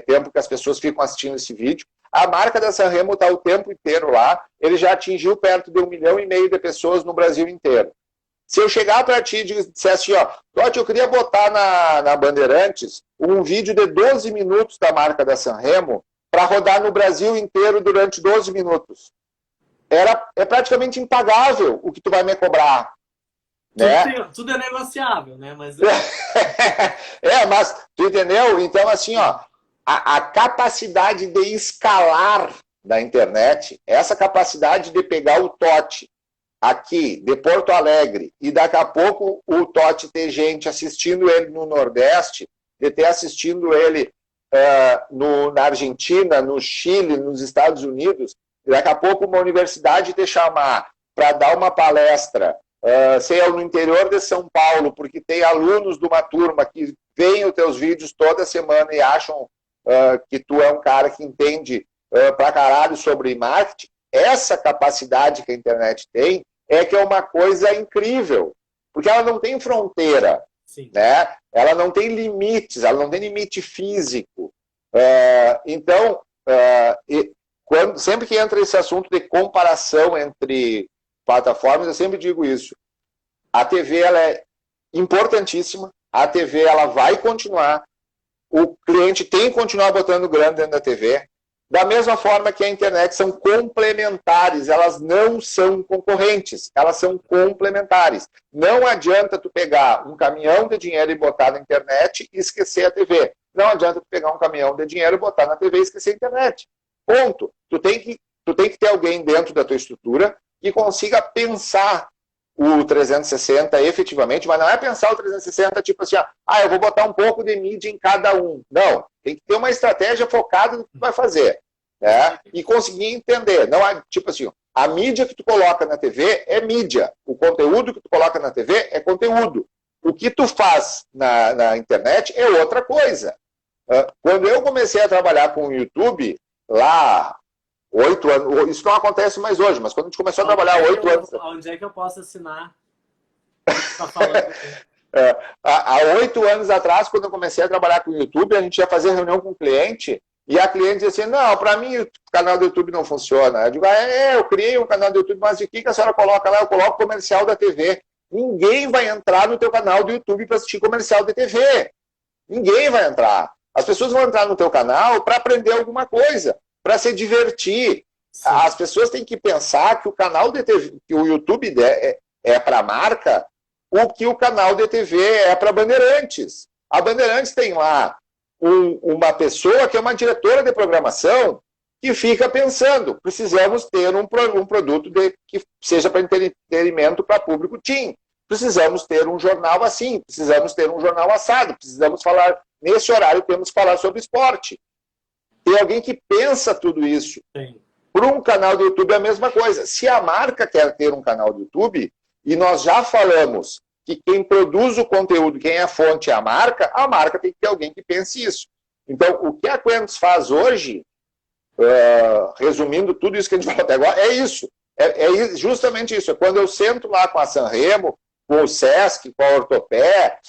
tempo que as pessoas ficam assistindo esse vídeo. A marca da Sanremo está o tempo inteiro lá, ele já atingiu perto de 1,5 milhão de pessoas no Brasil inteiro. Se eu chegar para ti e disser assim, ó, Totti, eu queria botar na Bandeirantes um vídeo de 12 minutos da marca da Sanremo para rodar no Brasil inteiro durante 12 minutos. É praticamente impagável o que tu vai me cobrar. Né? Tudo é negociável, né? Mas... mas tu entendeu? Então, assim, ó, a capacidade de escalar da internet, essa capacidade de pegar o Totti aqui, de Porto Alegre, e daqui a pouco o Totti ter gente assistindo ele no Nordeste, de ter assistindo ele na Argentina, no Chile, nos Estados Unidos, e daqui a pouco uma universidade te chamar para dar uma palestra, sei no interior de São Paulo, porque tem alunos de uma turma que veem os teus vídeos toda semana e acham que tu é um cara que entende pra caralho sobre marketing. Essa capacidade que a internet tem que é uma coisa incrível, porque ela não tem fronteira. Sim. Né? Ela não tem limites, ela não tem limite físico. Então, sempre que entra esse assunto de comparação entre plataformas, eu sempre digo isso. A TV ela é importantíssima, a TV ela vai continuar, o cliente tem que continuar botando grana dentro da TV, da mesma forma que a internet são complementares, elas não são concorrentes, elas são complementares. Não adianta tu pegar um caminhão de dinheiro e botar na internet e esquecer a TV. Não adianta tu pegar um caminhão de dinheiro e botar na TV e esquecer a internet. Ponto. Tu tem que ter alguém dentro da tua estrutura que consiga pensar o 360 efetivamente, mas não é pensar o 360 tipo assim, eu vou botar um pouco de mídia em cada um. Não, tem que ter uma estratégia focada no que tu vai fazer, né? E conseguir entender. Não é tipo assim, a mídia que tu coloca na TV é mídia, o conteúdo que tu coloca na TV é conteúdo. O que tu faz na internet é outra coisa. Quando eu comecei a trabalhar com o YouTube, lá 8 anos, isso não acontece mais hoje, mas quando a gente começou a trabalhar 8 anos... Onde é que eu posso assinar? Tá falando há 8 anos atrás, quando eu comecei a trabalhar com o YouTube, a gente ia fazer reunião com o cliente, e a cliente dizia assim, não, para mim o canal do YouTube não funciona. Eu digo, eu criei um canal do YouTube, mas o que a senhora coloca lá? Eu coloco comercial da TV. Ninguém vai entrar no teu canal do YouTube para assistir comercial da TV. Ninguém vai entrar. As pessoas vão entrar no teu canal para aprender alguma coisa, para se divertir. Sim. As pessoas têm que pensar que o canal de TV, que o YouTube é para marca, o que o canal de TV é para Bandeirantes. A Bandeirantes tem lá uma pessoa que é uma diretora de programação que fica pensando, precisamos ter um produto que seja para entretenimento para público teen. Precisamos ter um jornal assim, precisamos ter um jornal assado, precisamos falar, nesse horário temos que falar sobre esporte. Tem alguém que pensa tudo isso. Para um canal do YouTube é a mesma coisa. Se a marca quer ter um canal do YouTube, e nós já falamos que quem produz o conteúdo, quem é a fonte é a marca tem que ter alguém que pense isso. Então, o que a Quentos faz hoje, resumindo tudo isso que a gente falou até agora, é isso. É justamente isso. É quando eu sento lá com a Sanremo, com o Sesc, com a Ortopé,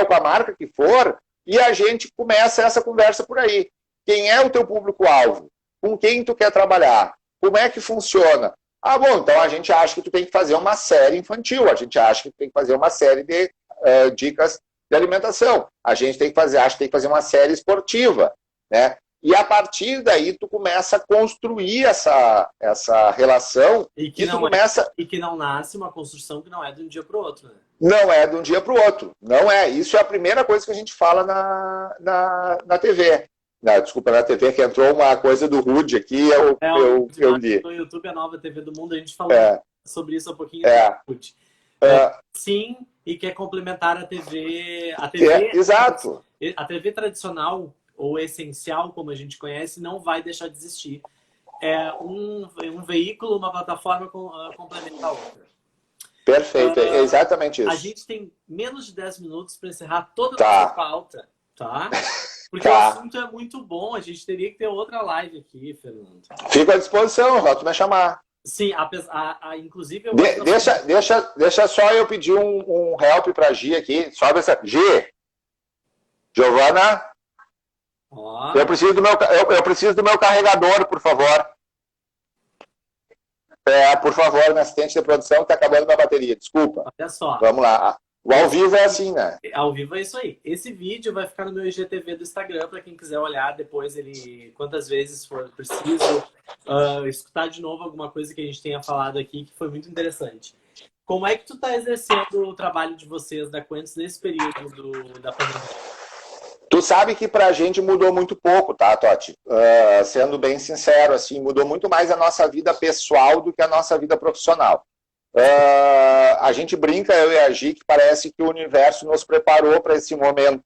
com a marca que for, e a gente começa essa conversa por aí. Quem é o teu público-alvo? Com quem tu quer trabalhar? Como é que funciona? Ah, bom, então a gente acha que tu tem que fazer uma série infantil, a gente acha que tu tem que fazer uma série de dicas de alimentação, a gente acha que tem que fazer uma série esportiva, né? E a partir daí tu começa a construir essa relação e que não nasce uma construção que não é de um dia para o outro, né? Não é de um dia para o outro, não é. Isso é a primeira coisa que a gente fala na TV. Desculpa, na TV que entrou uma coisa do Rude aqui, eu li. No YouTube, a nova TV do mundo, a gente falou sobre isso um pouquinho. Rude. Sim, e quer complementar a TV. Exato. A TV tradicional ou essencial, como a gente conhece, não vai deixar de existir. É um veículo, uma plataforma complementa a outra. Perfeito, é exatamente isso. A gente tem menos de 10 minutos para encerrar toda a nossa pauta, tá? Porque o assunto é muito bom, a gente teria que ter outra live aqui, Fernando. Fico à disposição, volto me chamar. Sim, inclusive... Deixa só eu pedir um help para a Gi aqui. Sobe essa... Gi! Giovana? Eu preciso do meu carregador, por favor. Por favor, meu assistente de produção, está acabando minha bateria. Desculpa. Olha só. Vamos lá. O ao vivo é assim, né? Ao vivo é isso aí. Esse vídeo vai ficar no meu IGTV do Instagram, para quem quiser olhar depois, quantas vezes for preciso, escutar de novo alguma coisa que a gente tenha falado aqui, que foi muito interessante. Como é que tu está exercendo o trabalho de vocês da Quentos nesse período da pandemia? Tu sabe que pra gente mudou muito pouco, tá, Toti? Sendo bem sincero, assim, mudou muito mais a nossa vida pessoal do que a nossa vida profissional. A gente brinca, eu e a Gi, que parece que o universo nos preparou para esse momento,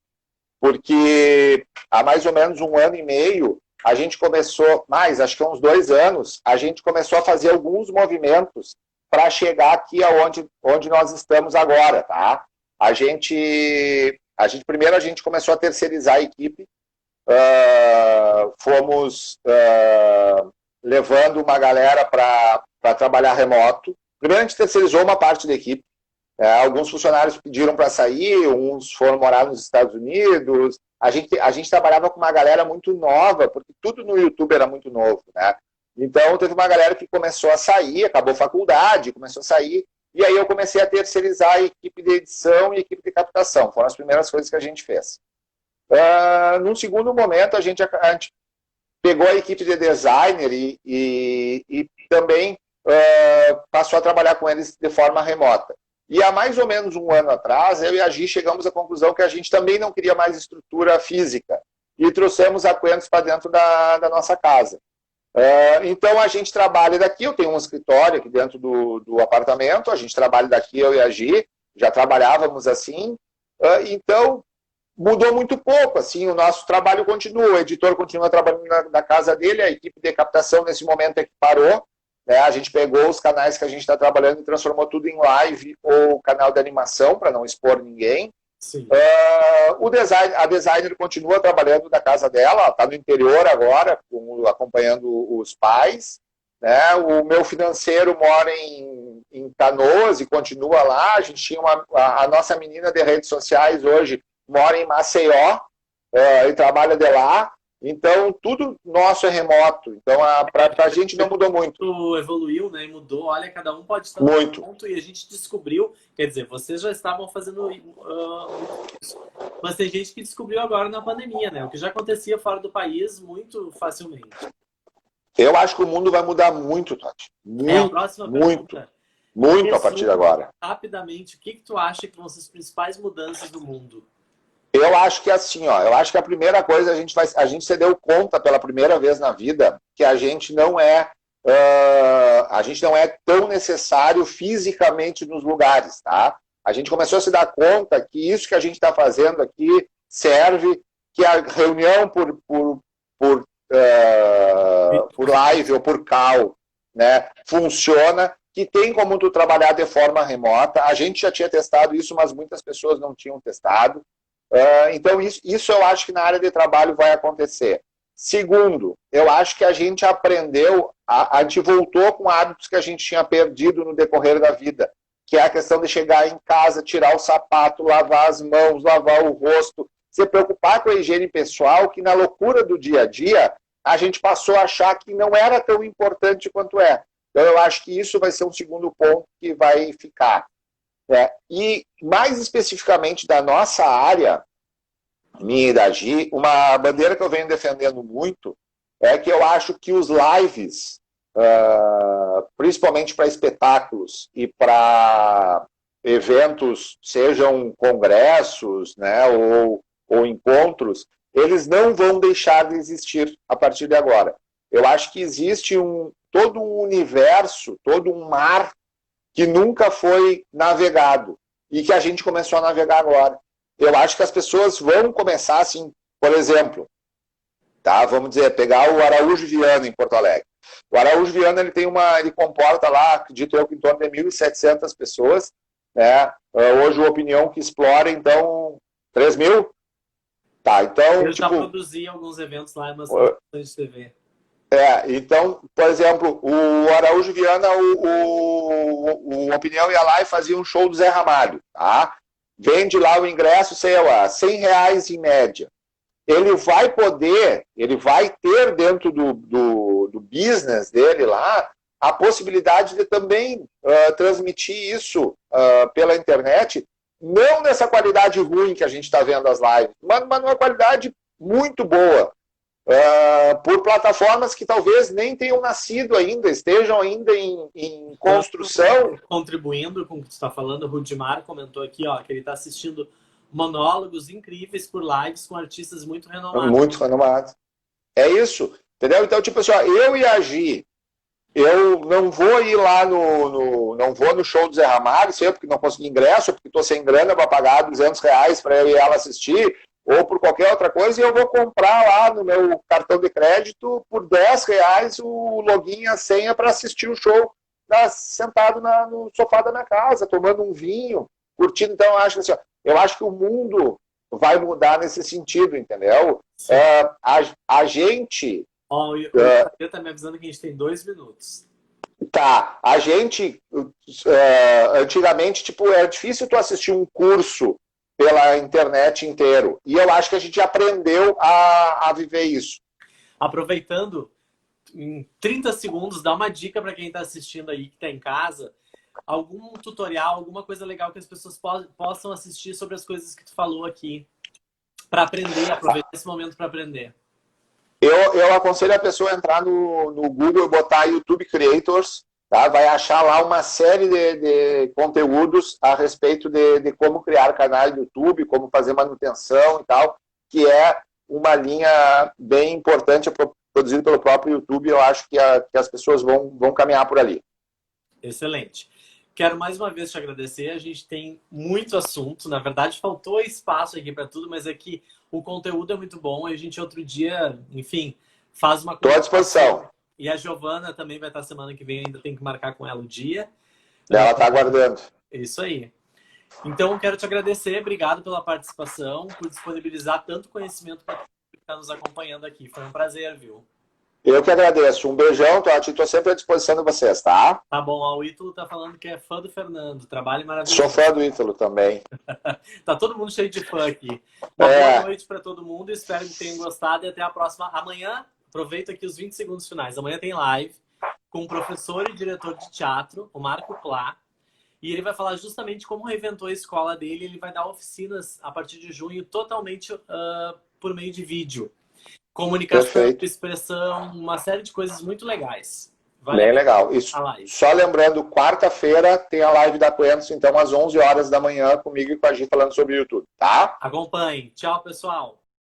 porque há mais ou menos 1 ano e meio, a gente começou, acho que há uns 2 anos, a gente começou a fazer alguns movimentos para chegar aqui onde nós estamos agora, tá? Primeiro a gente começou a terceirizar a equipe, fomos levando uma galera para trabalhar remoto. Primeiro a gente terceirizou uma parte da equipe, alguns funcionários pediram para sair, uns foram morar nos Estados Unidos. A gente trabalhava com uma galera muito nova, porque tudo no YouTube era muito novo, né? Então teve uma galera que começou a sair, acabou a faculdade, começou a sair. E aí eu comecei a terceirizar a equipe de edição e a equipe de captação. Foram as primeiras coisas que a gente fez. Num segundo momento, a gente pegou a equipe de designer e também passou a trabalhar com eles de forma remota. E há mais ou menos 1 ano atrás, eu e a Gi chegamos à conclusão que a gente também não queria mais estrutura física. E trouxemos a Quentos para dentro da nossa casa. Então a gente trabalha daqui, eu tenho um escritório aqui dentro do apartamento, a gente trabalha daqui, eu e a Gi, já trabalhávamos assim, então mudou muito pouco, assim, o nosso trabalho continua, o editor continua trabalhando na casa dele, a equipe de captação nesse momento é que parou, né? A gente pegou os canais que a gente está trabalhando e transformou tudo em live ou canal de animação, para não expor ninguém. Sim. A designer continua trabalhando na casa dela, está no interior agora, acompanhando os pais, né? O meu financeiro mora em Canoas e continua lá. A gente tinha a nossa menina de redes sociais hoje mora em Maceió e trabalha de lá. Então, tudo nosso é remoto. Então, para a gente não mudou muito. Evoluiu, né? E mudou. Olha, cada um pode estar num Muito. ponto e a gente descobriu. Quer dizer, vocês já estavam fazendo isso. Mas tem gente que descobriu agora na pandemia, né? O que já acontecia fora do país muito facilmente. Eu acho que o mundo vai mudar muito, Tati. A Muito, próxima muito, pergunta. muito a partir de agora. Rapidamente, o que tu acha que vão ser as principais mudanças do mundo? Eu acho que assim, ó, eu acho que a primeira coisa a gente se deu conta pela primeira vez na vida que a gente não é tão necessário fisicamente nos lugares, tá? A gente começou a se dar conta que isso que a gente está fazendo aqui serve, que a reunião por live ou por call, né, funciona, que tem como tu trabalhar de forma remota. A gente já tinha testado isso, mas muitas pessoas não tinham testado. Então, isso eu acho que na área de trabalho vai acontecer. Segundo, eu acho que a gente aprendeu, a gente voltou com hábitos que a gente tinha perdido no decorrer da vida, que é a questão de chegar em casa, tirar o sapato, lavar as mãos, lavar o rosto, se preocupar com a higiene pessoal, que na loucura do dia a dia, a gente passou a achar que não era tão importante quanto é. Então, eu acho que isso vai ser um segundo ponto que vai ficar. E, mais especificamente da nossa área, minha e da Gi, uma bandeira que eu venho defendendo muito é que eu acho que os lives, principalmente para espetáculos e para eventos, sejam congressos, né, ou encontros, eles não vão deixar de existir a partir de agora. Eu acho que existe todo um universo, todo um mar que nunca foi navegado e que a gente começou a navegar agora. Eu acho que as pessoas vão começar assim, por exemplo, tá? Vamos dizer, pegar o Araújo Viana em Porto Alegre. O Araújo Viana ele comporta lá, acredito eu, que em torno de 1.700 pessoas, né? Hoje o Opinião que explora, então, 3 mil? Tá, então, Eu já produzi alguns eventos lá, mas de TV. Então, por exemplo, o Araújo Viana, o Opinião ia lá e fazia um show do Zé Ramalho, tá? Vende lá o ingresso, sei lá, R$100 em média. Ele vai ter dentro do business dele lá a possibilidade de também transmitir isso pela internet, não nessa qualidade ruim que a gente está vendo as lives, mas numa qualidade muito boa. Por plataformas que talvez nem tenham nascido ainda, estejam ainda em construção. Contribuindo com o que tu está falando, o Rudimar comentou aqui, ó, que ele está assistindo monólogos incríveis por lives com artistas muito renomados. Muito renomados. É isso, entendeu? Então, tipo assim, ó, eu e a Gi, eu não vou ir lá não vou no show do Zé Ramalho, sei porque não consegui ingresso, porque estou sem grana para pagar R$200 para eu e ela assistir, ou por qualquer outra coisa, e eu vou comprar lá no meu cartão de crédito por R$10 o login e a senha para assistir o show sentado no sofá da minha casa, tomando um vinho, curtindo. Então, eu acho que o mundo vai mudar nesse sentido, entendeu? A gente... O está me avisando que a gente tem 2 minutos. Tá, a gente, antigamente, tipo, era difícil tu assistir um curso pela internet inteiro. E eu acho que a gente aprendeu a viver isso. Aproveitando, em 30 segundos, dá uma dica para quem está assistindo aí, que está em casa, algum tutorial, alguma coisa legal que as pessoas possam assistir sobre as coisas que tu falou aqui, para aprender, aproveitar esse momento para aprender. Eu aconselho a pessoa a entrar no Google e botar YouTube Creators, tá? Vai achar lá uma série de conteúdos a respeito de como criar canais do YouTube, como fazer manutenção e tal, que é uma linha bem importante produzida pelo próprio YouTube. Eu acho que as pessoas vão caminhar por ali. Excelente. Quero mais uma vez te agradecer. A gente tem muito assunto. Na verdade, faltou espaço aqui para tudo, mas aqui o conteúdo é muito bom. A gente outro dia, enfim, faz uma coisa. Estou à disposição. E a Giovana também vai estar semana que vem, ainda tem que marcar com ela o dia. Ela está aguardando. Isso aí. Então, quero te agradecer. Obrigado pela participação, por disponibilizar tanto conhecimento para quem está nos acompanhando aqui. Foi um prazer, viu? Eu que agradeço. Um beijão, Totti. Estou sempre à disposição de vocês, tá? Tá bom, ó, o Ítalo tá falando que é fã do Fernando. Trabalho Sou maravilhoso. fã do Ítalo também. Tá todo mundo cheio de fã aqui. Uma boa É, noite para todo mundo. Espero que tenham gostado e até a próxima. Amanhã, aproveita aqui os 20 segundos finais. Amanhã tem live com o professor e diretor de teatro, o Marco Plá. E ele vai falar justamente como reinventou a escola dele. Ele vai dar oficinas a partir de junho totalmente por meio de vídeo. Comunicação, perfeito. expressão, uma série de coisas muito legais. Vale a Bem pena legal. Isso. a live. Só lembrando, quarta-feira tem a live da Coentos, então às 11 horas da manhã, comigo e com a Gi falando sobre o YouTube, tá? Acompanhe. Tchau, pessoal.